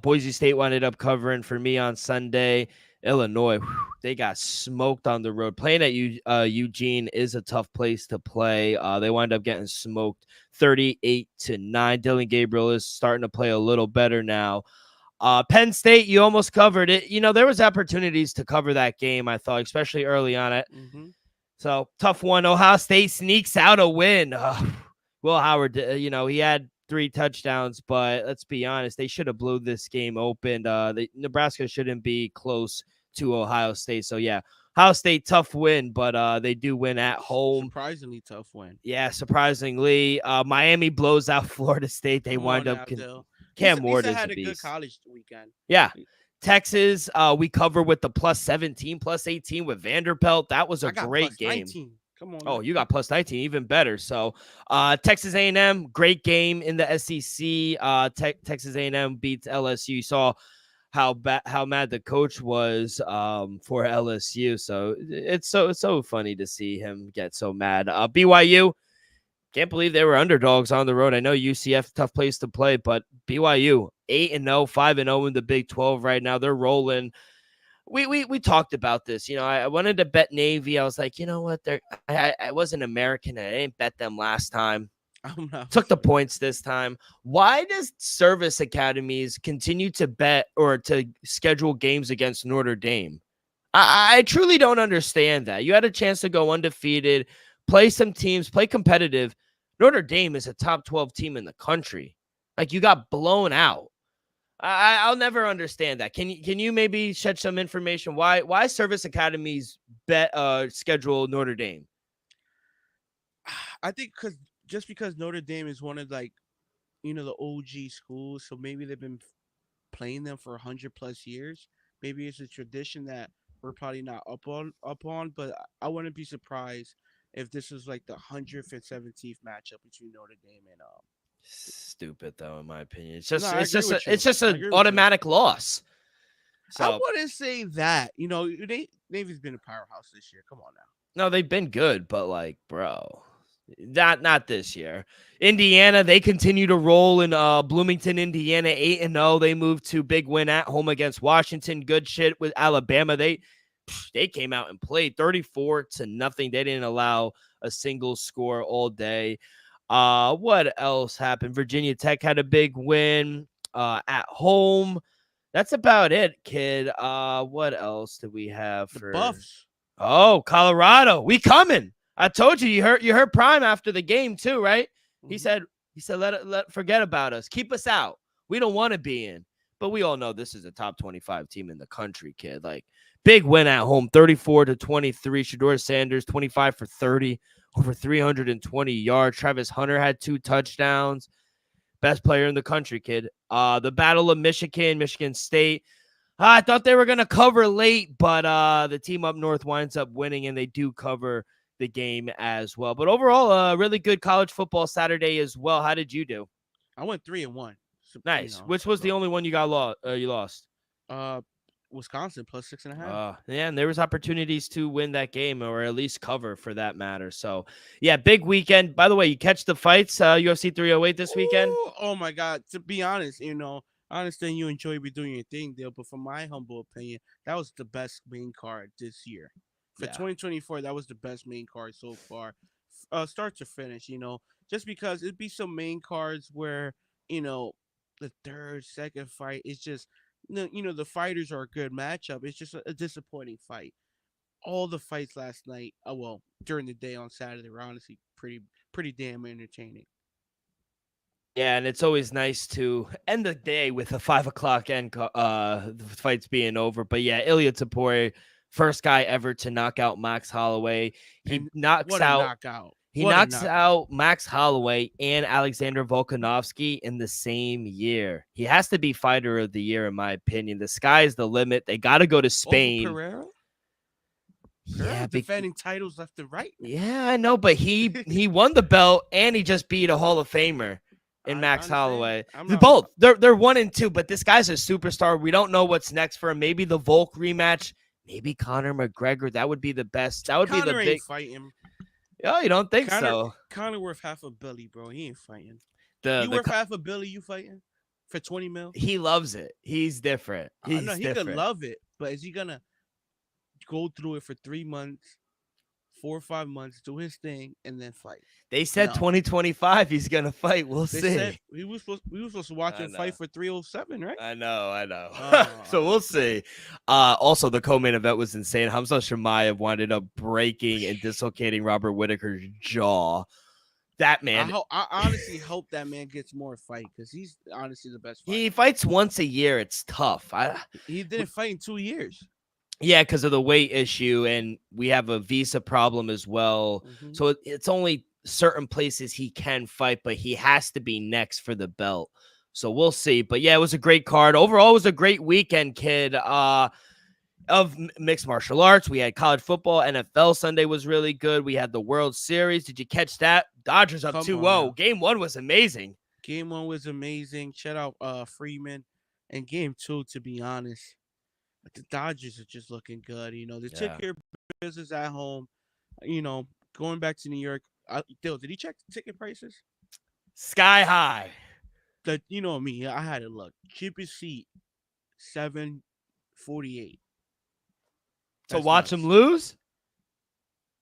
Boise State wound up covering for me on Sunday. Illinois, they got smoked on the road. Playing at Eugene is a tough place to play. They wind up getting smoked 38-9. Dylan Gabriel is starting to play a little better now. Penn State, you almost covered it. There was opportunities to cover that game, I thought, especially early on it. Mm-hmm. So, tough one. Ohio State sneaks out a win. Will Howard, he had 3 touchdowns, but let's be honest, they should have blew this game open. Nebraska shouldn't be close to Ohio State. So, yeah, Ohio State, tough win, but they do win at home. Surprisingly tough win. Yeah, surprisingly. Miami blows out Florida State. They wind up Cam Ward is had a a good beast. college weekend. Yeah. Texas, we cover with the plus 17, plus 18 with Vanderbilt. That was a great game. 19. Come on. Oh, you got plus 19, even better. So, Texas A&M, great game in the SEC. Texas A&M beats LSU. You saw how mad the coach was for LSU. So it's so funny to see him get so mad. BYU, Can't believe they were underdogs on the road. I know UCF, tough place to play, but BYU 8-0, 5-0 in the Big 12 right now. They're rolling. We talked about this. I wanted to bet Navy. I was like, you know what? I wasn't American. I didn't bet them last time. I'm not Took the sure. points this time. Why does service academies continue to bet or to schedule games against Notre Dame? I truly don't understand that. You had a chance to go undefeated, play some teams, play competitive. Notre Dame is a top 12 team in the country. Like, you got blown out. I'll never understand that. Can you maybe shed some information why service academies bet schedule Notre Dame? I think because Notre Dame is one of like the OG schools, so maybe they've been playing them for 100 plus years. Maybe it's a tradition that we're probably not up on, but I wouldn't be surprised if this was like the 117th matchup between Notre Dame and Stupid though, in my opinion. It's No, just I it's agree just a, with you. it's just I an agree with you. automatic loss. I So wouldn't say that. Navy's been a powerhouse this year. Come on now. no, they've been good, but like, bro, not this year. Indiana, they continue to roll in Bloomington, Indiana, 8-0. They moved to big win at home against Washington. Good shit with Alabama. They came out and played 34-0. They didn't allow a single score all day. What else happened? Virginia Tech had a big win at home. That's about it, kid. What else do we have The for? Buffs. Oh, Colorado, we coming. I told you. You heard Prime after the game too, right? He Hmm. said let forget about us. Keep us out. We don't want to be in. But we all know this is a top 25 team in the country, kid. Like, big win at home, 34-23. Shador Sanders, 25 for 30, over 320 yards. Travis Hunter had 2 touchdowns. Best player in the country, kid. The Battle of Michigan State. I thought they were going to cover late, but the team up north winds up winning, and they do cover the game as well. But overall, a really good college football Saturday as well. How did you do? I went 3-1. So, Nice. Which was the only one you got you lost? uh, Wisconsin plus 6.5. Yeah, and there was opportunities to win that game or at least cover for that matter. So, yeah, big weekend. By the way, you catch the fights, UFC 308 this weekend? Ooh, oh my God! To be honest, I understand you enjoy be doing your thing, Dale, but from my humble opinion, that was the best main card this year. For Yeah. 2024, that was the best main card so far, start to finish. Just because it'd be some main cards where the third, second fight is just the fighters are a good matchup. It's just a disappointing fight. All the fights last night, well, during the day on Saturday, were honestly pretty damn entertaining. Yeah, and it's always nice to end the day with a 5 o'clock end, the fights being over. But yeah, Ilya Tapore, first guy ever to knock out Max Holloway. He And knocks what a out knockout! he What a knocks knockout! out Max Holloway and Alexander Volkanovski in the same year. He has to be fighter of the year, in my opinion. The sky's the limit. They got to go to Over Spain. Pereira? Yeah, Defending titles left and right. yeah, I know, but he won the belt and he just beat a Hall of Famer in I Max understand. Holloway. I'm They're not. both they're 1 and 2, but this guy's a superstar. We don't know what's next for him. Maybe the Volk rematch. Maybe Conor McGregor. That would be the best. That would be the Connor big. ain't fighting. Oh, you don't think Connor, so? Connor worth half a billy, bro. He ain't fighting. The You the worth half a billy? You fighting for 20 mil? He loves it. He's different. I know He's he could different. love it, but is he gonna go through it for 3 months, 4 or 5 months, do his thing, and then fight? They said No. 2025 he's gonna fight. We'll They see. said we were supposed to watch I him know. fight for 307, right? I know. Oh, So we'll see. Also, the co-main event was insane. Hamza Shemaev winded up breaking and dislocating Robert Whitaker's jaw. That man, I honestly hope that man gets more fight because he's honestly the best fighter. he fights once a year. It's tough. He didn't fight in 2 years. Yeah, because of the weight issue, and we have a visa problem as well. Mhm. So it's only certain places he can fight, but he has to be next for the belt. So we'll see. But yeah, it was a great card. Overall, it was a great weekend, kid. Of mixed martial arts. We had college football. NFL Sunday was really good. We had the World Series. Did you catch that? Dodgers up Come 2-0. on now. Game 1 was amazing. Game 1 was amazing. Shout out Freeman. And game 2, to be honest, the Dodgers are just looking good. They took Yeah. care of business at home. Going back to New York, Dill, did he check the ticket prices? Sky high. You know me, I had to look. Cheapest seat, $748. To That's watch him nuts. lose?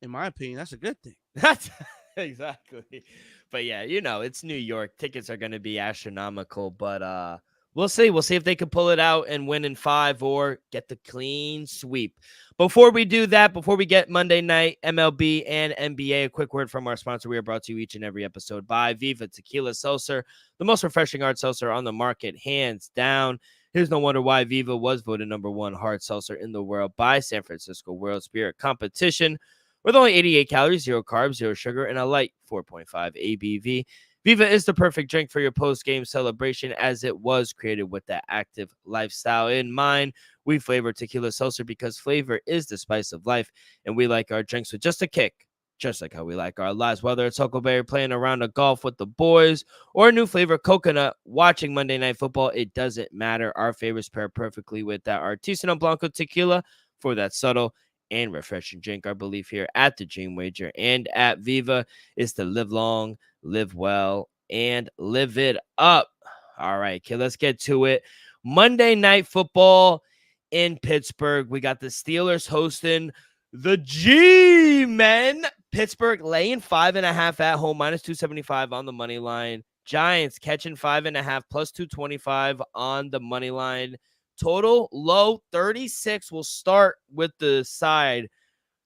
In my opinion, that's a good thing. That's exactly. But yeah, it's New York. Tickets are going to be astronomical, but we'll see. We'll see if they can pull it out and win in 5 or get the clean sweep. Before we do that, before we get Monday night MLB and NBA, a quick word from our sponsor. We are brought to you each and every episode by Viva Tequila Seltzer, the most refreshing hard seltzer on the market, hands down. Here's no wonder why Viva was voted #1 hard seltzer in the world by San Francisco World Spirit Competition. With only 88 calories, 0 carbs, 0 sugar, and a light 4.5 ABV, Viva is the perfect drink for your post-game celebration, as it was created with that active lifestyle in mind. We flavor tequila seltzer because flavor is the spice of life, and we like our drinks with just a kick, just like how we like our lives. Whether it's Huckleberry playing around a golf with the boys or a new flavor coconut watching Monday Night Football, it doesn't matter. Our favorites pair perfectly with that Artisanal Blanco tequila for that subtle and refreshing drink. Our belief here at the Dream Wager and at Viva is to live long, live well, and live it up. All right, kid, let's get to it. Monday Night Football in Pittsburgh. We got the Steelers hosting the G-Men. Pittsburgh laying 5.5 at home, -275 on the money line. Giants catching 5.5 +225 on the money line. Total low 36. We'll start with the side.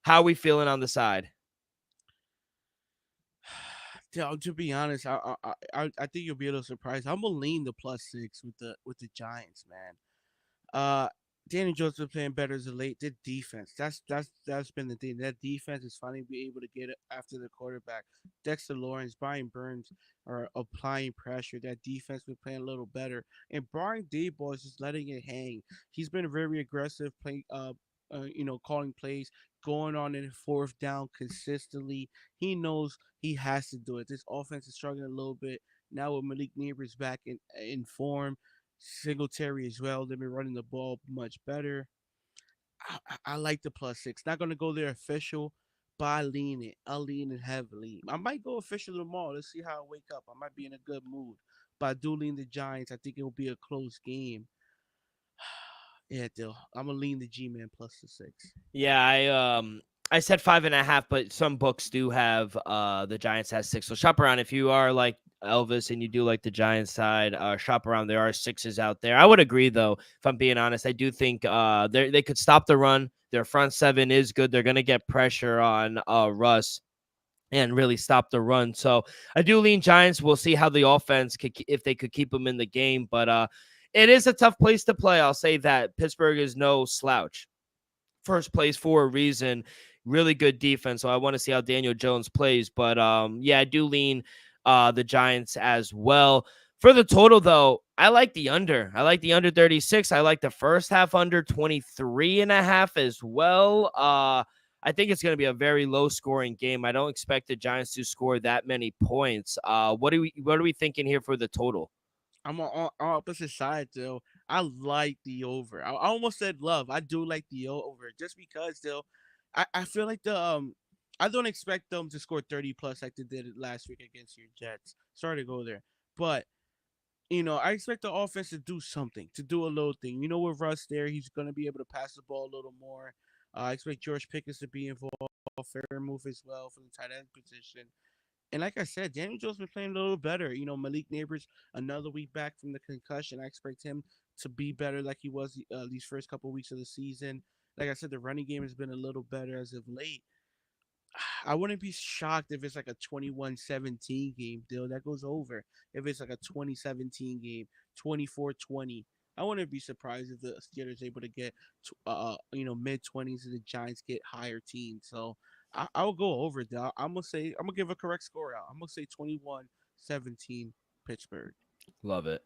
How are we feeling on the side? To be honest, I think you'll be a little surprised. I'm gonna lean the +6 with the Giants, man. Danny Jones been playing better as of late. The defense, that's been the thing. That defense is finally be able to get it after the quarterback. Dexter Lawrence, Brian Burns are applying pressure. That defense been playing a little better, and Brian Daboll is just letting it hang. He's been very aggressive, playing, calling plays, going on in 4th down consistently. He knows he has to do it. This offense is struggling a little bit now with Malik Neighbors back in form. Singletary as well. They've been running the ball much better. I like the +6. Not gonna go there official, but I lean it. I'll lean it heavily. I might go official tomorrow. Let's see how I wake up. I might be in a good mood, but I do lean the Giants. I think it will be a close game. Yeah, Dill. I'm gonna lean the G-Man +6. Yeah, I said 5.5, but some books do have the Giants has 6. So shop around if you are like Elvis and you do like the Giants side. Shop around. There are 6s out there. I would agree though. If I'm being honest, I do think they could stop the run. Their front 7 is good. They're gonna get pressure on Russ and really stop the run. So I do lean Giants. We'll see how the offense if they could keep them in the game, but it is a tough place to play. I'll say that. Pittsburgh is no slouch. First place for a reason. Really good defense. So I want to see how Daniel Jones plays. But yeah, I do lean the Giants as well. For the total, though, I like the under. I like the under 36. I like the first half under 23.5 as well. I think it's going to be a very low scoring game. I don't expect the Giants to score that many points. What are we thinking here for the total? I'm on opposite side though. I like the over. I almost said love. I do like the over just because though. I feel like I don't expect them to score 30 plus like they did last week against your Jets. Sorry to go there, but I expect the offense to do something, to do a little thing. With Russ there, he's gonna be able to pass the ball a little more. I expect George Pickens to be involved, fair move as well for the tight end position. And like I said, Daniel Jones been playing a little better. Malik Neighbors, another week back from the concussion. I expect him to be better like he was these first couple of weeks of the season. Like I said, the running game has been a little better as of late. I wouldn't be shocked if it's like a 21-17 game, deal that goes over. If it's like a 2017 game, 24-20. I wouldn't be surprised if the Steelers able to get, mid-20s and the Giants get higher teams. So I'll go over that. I'm gonna give a correct score out. I'm gonna say 21-17 Pittsburgh. Love it.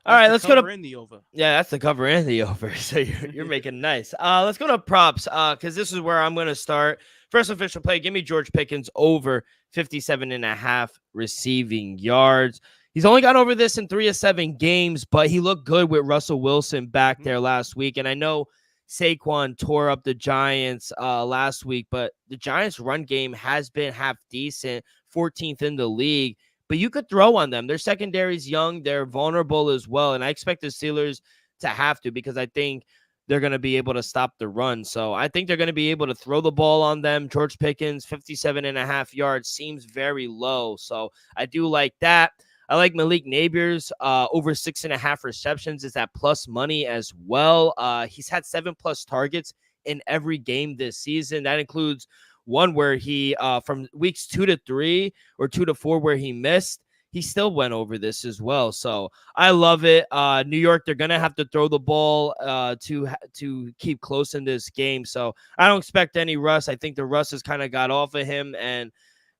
All That's right, the let's go cover to and the over. yeah, that's the cover and the over. So you're making nice. Let's go to props. Because this is where I'm gonna start. First official play. Give me George Pickens over 57.5 receiving yards. He's only got over this in 3 of 7 games, but he looked good with Russell Wilson back there last week. And I know Saquon tore up the Giants last week, but the Giants' run game has been half decent 14th in the league. But you could throw on them. Their secondary's young. They're vulnerable as well. And I expect the Steelers to have to, because I think they're going to be able to stop the run. So I think they're going to be able to throw the ball on them. George Pickens, 57.5 yards, seems very low. So I do like that. I like Malik Nabers, over 6.5 receptions is at plus money as well. He's had 7+ targets in every game this season. That includes one where he, from weeks 2 to 3 or 2 to 4, where he missed. He still went over this as well. So I love it. New York, they're gonna have to throw the ball to keep close in this game. So I don't expect any rust. I think the rust has kind of got off of him, and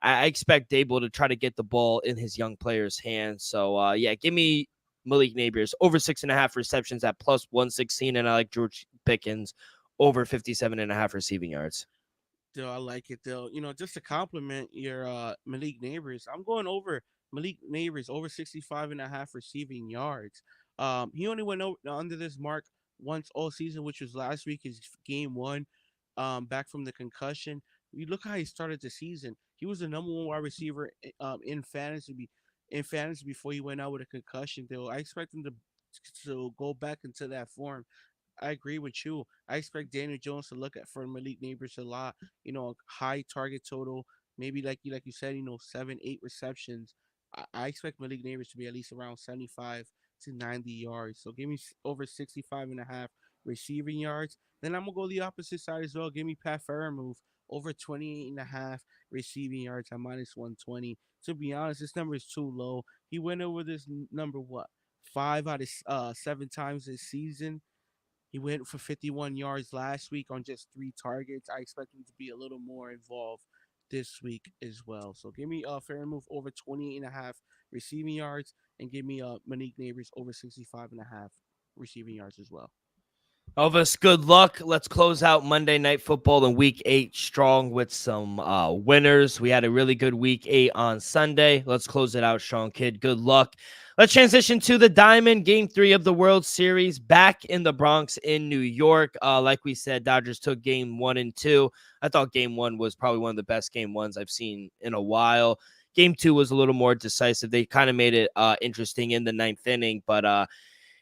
I expect Dable to try to get the ball in his young players' hands. So yeah, give me Malik Nabers over 6.5 receptions at plus 116, and I like George Pickens over 57.5 receiving yards. Still, I like it though. Just to compliment your Malik Neighbors, I'm going over Malik Neighbors over 65.5 receiving yards. He only went under this mark once all season, which was last week, his game one, back from the concussion. You look how he started the season. He was the number one wide receiver in fantasy before he went out with a concussion. Though I expect him to go back into that form. I agree with you. I expect Daniel Jones to look at for Malik Neighbors a lot. High target total, maybe like you said, 7, 8 receptions. I expect Malik Neighbors to be at least around 75 to 90 yards. So give me over 65.5 receiving yards. Then I'm gonna go the opposite side as well. Give me Pat Fairmouth over 28.5 receiving yards at minus 120. To be honest, this number is too low. He went over this number, what, 5 out of 7 times this season. He went for 51 yards last week on just 3 targets. I expect him to be a little more involved this week as well. So give me fair move over 28.5 receiving yards, and give me Monique Neighbors over 65.5 receiving yards as well. Elvis, good luck. Let's close out Monday Night Football in Week 8 strong with some winners. We had a really good Week 8 on Sunday. Let's close it out strong, kid. Good luck. Let's transition to the Diamond Game 3 of the World Series back in the Bronx in New York. Like we said, Dodgers took Game 1 and 2. I thought Game 1 was probably one of the best Game 1s I've seen in a while. Game 2 was a little more decisive. They kind of made it interesting in the ninth inning, but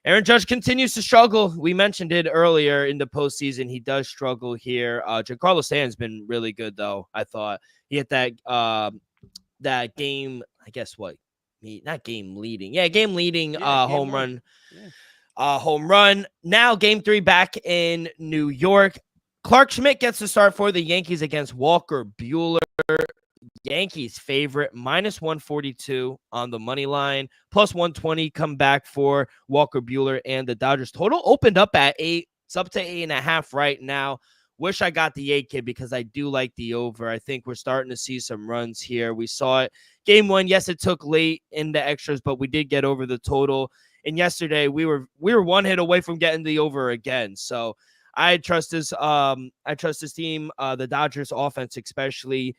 Aaron Judge continues to struggle. We mentioned it earlier in the postseason. He does struggle here. Giancarlo Stanton's been really good, though. I thought he hit that game. I guess what? Not game leading. Yeah, game leading home run. Yeah. Home run. Now Game 3 back in New York. Clark Schmidt gets to start for the Yankees against Walker Buehler. Yankees favorite, minus 142 on the money line, plus 120 come back for Walker Buehler and the Dodgers. Total opened up at 8. It's up to 8.5 right now. Wish I got the 8, kid, because I do like the over. I think we're starting to see some runs here. We saw it Game 1. Yes, it took late in the extras, but we did get over the total. And yesterday we were one hit away from getting the over again. So I trust this team, the Dodgers offense especially.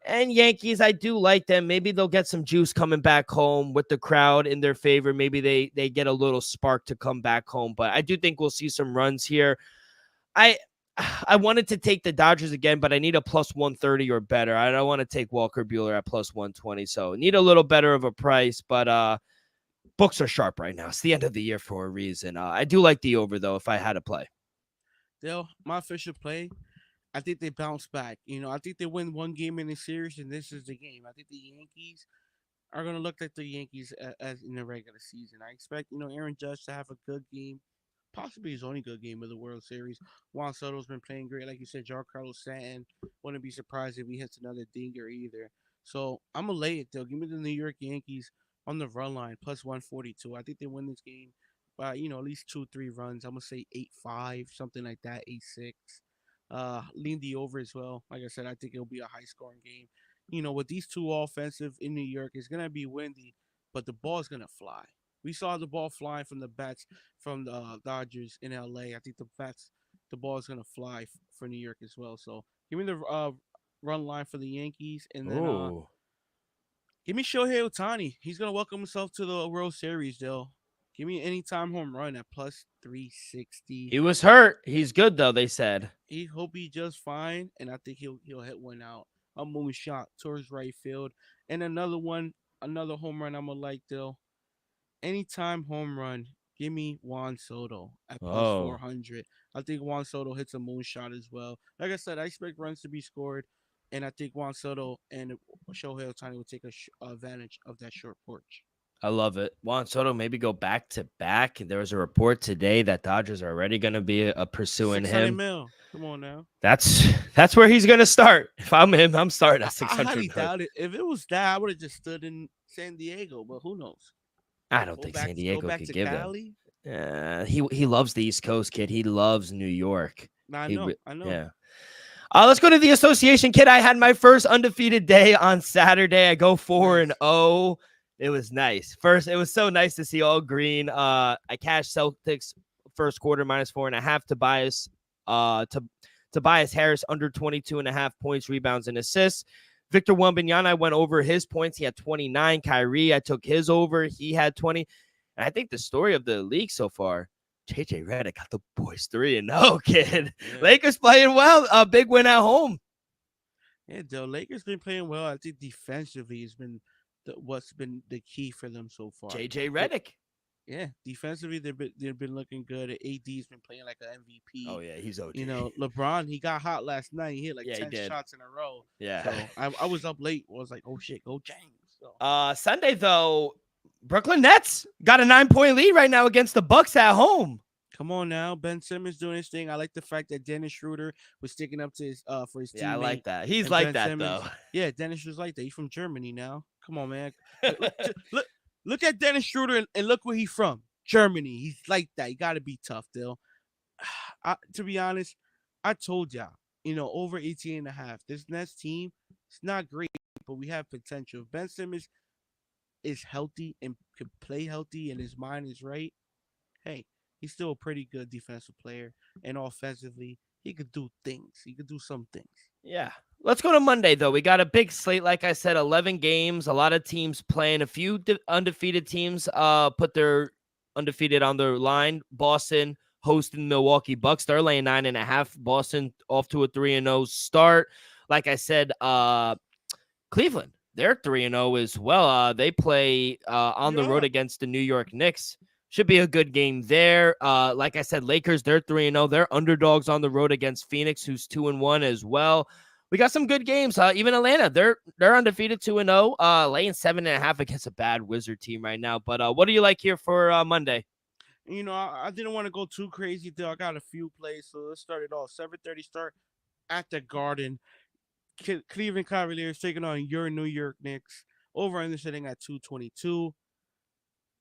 And Yankees, I do like them. Maybe they'll get some juice coming back home with the crowd in their favor. Maybe they get a little spark to come back home. But I do think we'll see some runs here. I wanted to take the Dodgers again, but I need a plus 130 or better. I don't want to take Walker Buehler at plus 120. So need a little better of a price. But books are sharp right now. It's the end of the year for a reason. I do like the over, though, if I had to play. Dale, my official play, I think they bounce back. I think they win one game in the series, and this is the game. I think the Yankees are going to look like the Yankees as in the regular season. I expect, Aaron Judge to have a good game, possibly his only good game of the World Series. Juan Soto's been playing great. Like you said, Giancarlo Stanton. Wouldn't be surprised if he hits another dinger either. So I'm going to lay it, though. Give me the New York Yankees on the run line, plus 142. I think they win this game by, at least 2, 3 runs. I'm going to say 8-5, something like that, 8-6. Lean the over as well. Like I said, I think it'll be a high scoring game. With these two offensive in New York, it's gonna be windy, but the ball's gonna fly. We saw the ball flying from the bats from the Dodgers in LA. I think the ball is gonna fly for New York as well. So give me the run line for the Yankees, and then give me Shohei Ohtani. He's gonna welcome himself to the World Series, though. Give me an anytime home run at plus 360. He was hurt. He's good, though, they said. He hope he just fine, and I think he'll hit one out a moonshot towards right field. And another one, another home run I'm gonna like Dill. Anytime home run, give me Juan Soto at plus Oh, 400. I think Juan Soto hits a moonshot as well. Like I said, I expect runs to be scored, and I think Juan Soto and Shohei Ohtani will take advantage of that short porch. I love it. Juan Soto maybe go back to back. There was a report today that Dodgers are already going to be pursuing 600 him. mil. Come on now. That's where he's going to start. If I'm him, I'm starting at I highly 600 million. doubt it. If it was that, I would have just stood in San Diego, but who knows? I don't Go think back San go Diego back could to give him. Cali. He loves the East Coast, kid. He loves New York. I know, I know. Yeah. Let's go to the association, kid. I had my first undefeated day on Saturday. I go 4-0. It was nice. First, it was so nice to see all green. I cashed Celtics first quarter -4.5. Tobias Harris under 22.5 points, rebounds, and assists. Victor Wembanyama, I went over his points. He had 29. Kyrie, I took his over. He had 20. And I think the story of the league so far, JJ Redick got the boys 3-0, kid. Yeah. Lakers playing well. A big win at home. Yeah, the Lakers been playing well. I think defensively has been what's been the key for them so far. JJ Redick. Yeah, defensively they've been looking good. AD's been playing like an MVP. Oh yeah, he's OG. You know, LeBron, he got hot last night. He hit like Yeah, he 10 did. shots in a row. Yeah. So I was up late. I was like, oh shit, go James. So. Sunday though, Brooklyn Nets got a 9-point lead right now against the Bucks at home. Come on now, Ben Simmons doing his thing. I like the fact that Dennis Schroeder was sticking up to his for his teammate. Yeah, I like that. He's and like Ben that Simmons, though. Yeah, Dennis was like that. He's from Germany now. Come on, man. Look at Dennis Schroeder and look where he's from. Germany. He's like that. You got to be tough, Dill. To be honest, I told y'all, over 18.5. This Nets team, it's not great, but we have potential. If Ben Simmons is healthy and can play healthy and his mind is right, hey, he's still a pretty good defensive player. And offensively, he could do things. He could do some things. Yeah. Let's go to Monday, though. We got a big slate, like I said, 11 games, a lot of teams playing. A few undefeated teams put their undefeated on their line. Boston hosting Milwaukee Bucks. They're laying 9.5. Boston off to a 3-0 start. Like I said, Cleveland, they're 3-0 as well. They play on the road against the New York Knicks. Should be a good game there. Like I said, Lakers, they're 3-0. They're underdogs on the road against Phoenix, who's 2-1 as well. We got some good games. Even Atlanta, they're undefeated 2-0, laying 7.5 against a bad Wizard team right now. But what do you like here for Monday? I didn't want to go too crazy though. I got a few plays, so let's start it off. 7:30 start at the Garden. Cleveland Cavaliers taking on your New York Knicks. Over under sitting at 222.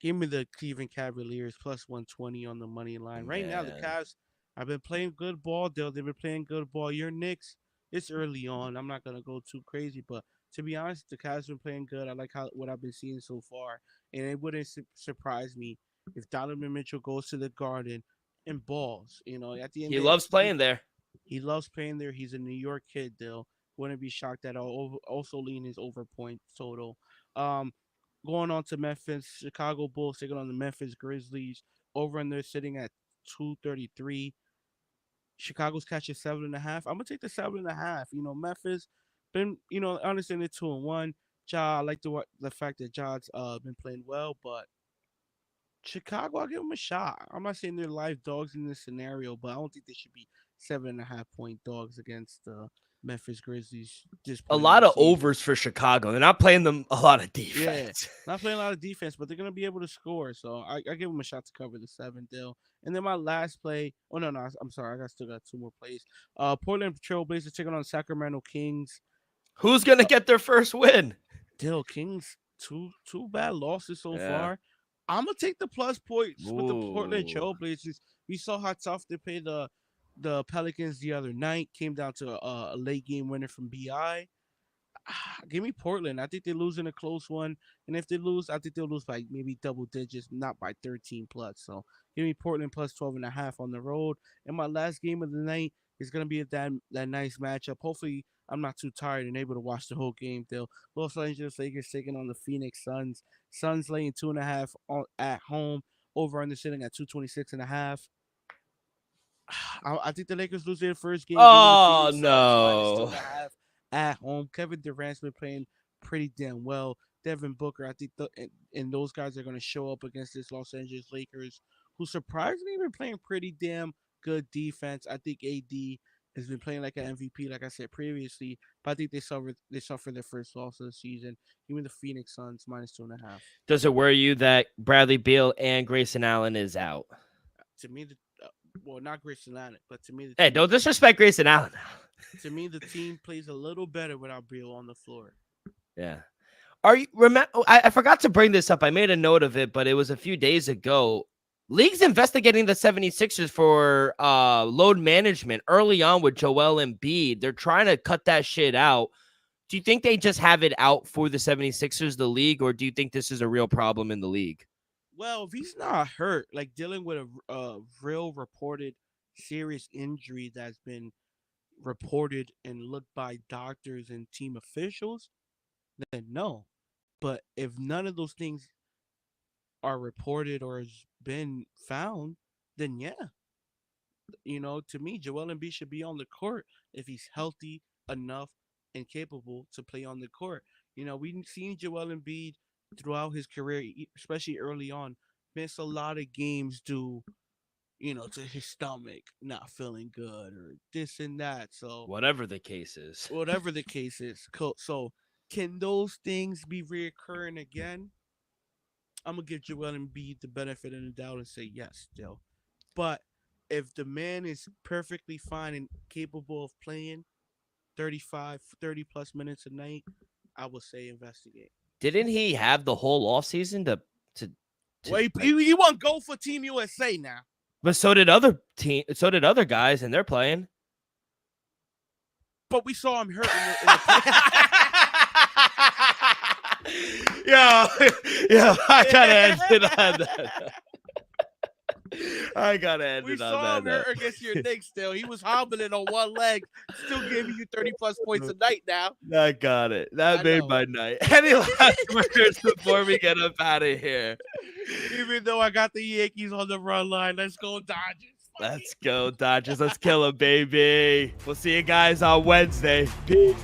Give me the Cleveland Cavaliers plus 120 on the money line. Right now, the Cavs have been playing good ball. They've been playing good ball. Your Knicks, it's early on. I'm not gonna go too crazy, but to be honest, the Cavs have been playing good. I like what I've been seeing so far, and it wouldn't surprise me if Donovan Mitchell goes to the Garden and balls. At the end, He loves playing there. He loves playing there. He's a New York kid, though. Wouldn't be shocked at all. Also, lean his over point total. Going on to Memphis, Chicago Bulls taking on the Memphis Grizzlies. Over and they're sitting at 233. Chicago's catching 7.5. I'm gonna take the 7.5. Memphis been, I understand they're 2-1. I like the fact that Ja's been playing well, but Chicago, I'll give them a shot. I'm not saying they're live dogs in this scenario, but I don't think they should be 7.5-point dogs against the Memphis Grizzlies. A lot of overs for Chicago. They're not playing them a lot of defense. Yeah, not playing a lot of defense, but they're gonna be able to score. So I give them a shot to cover the 7 deal. And then my last play. Oh no, I'm sorry. Still got 2 more plays. Portland Trail Blazers taking on Sacramento Kings. Who's gonna get their first win? Kings. Two bad losses so far. I'm gonna take the plus points with the Portland Trail Blazers. We saw how tough they played the Pelicans the other night. Came down to a late game winner from BI. Give me Portland. I think they lose in a close one, and if they lose, I think they'll lose by maybe double digits, not by 13 plus. So give me Portland plus 12.5 on the road. And my last game of the night is gonna be that nice matchup. Hopefully, I'm not too tired and able to watch the whole game. They'll Los Angeles Lakers taking on the Phoenix Suns. Suns laying 2.5 at home. Over under sitting at 226.5. I think the Lakers lose their first game. Oh no! at home. Kevin Durant's been playing pretty damn well. Devin Booker, I think, and those guys are going to show up against this Los Angeles Lakers, who surprisingly been playing pretty damn good defense. I think AD has been playing like an MVP, like I said previously, but I think they suffered their first loss of the season. Even the Phoenix Suns -2.5. Does it worry you that Bradley Beal and Grayson Allen is out? To me, well, not Grayson Allen, but to me, Hey, don't disrespect Grayson Allen. to me, the team plays a little better without Beal on the floor. Yeah. Are you remember? I forgot to bring this up. I made a note of it, but it was a few days ago. League's investigating the 76ers for load management early on with Joel Embiid. They're trying to cut that shit out. Do you think they just have it out for the 76ers, the league, or do you think this is a real problem in the league? Well, if he's not hurt, like dealing with a real reported serious injury that's been reported and looked by doctors and team officials, then no. But if none of those things are reported or has been found, then yeah. To me, Joel Embiid should be on the court if he's healthy enough and capable to play on the court. We've seen Joel Embiid throughout his career, especially early on, miss a lot of games due, to his stomach not feeling good or this and that. So Whatever the case is. So can those things be reoccurring again? I'm gonna give Joel Embiid the benefit of the doubt and say yes, still. But if the man is perfectly fine and capable of playing 30 plus minutes a night, I would say investigate. Didn't he have the whole offseason to Well, he won't go for Team USA now. But so did other guys, and they're playing. But we saw him hurt in the Yeah, I gotta end it on that. We saw him hurt against your Knicks still. He was hobbling on one leg, still giving you 30 plus points a night now. I got it. That made my night. Any last words before we get up out of here? Even though I got the Yankees on the run line, let's go Dodgers. Let's go Dodgers. Let's kill them, baby. We'll see you guys on Wednesday. Peace.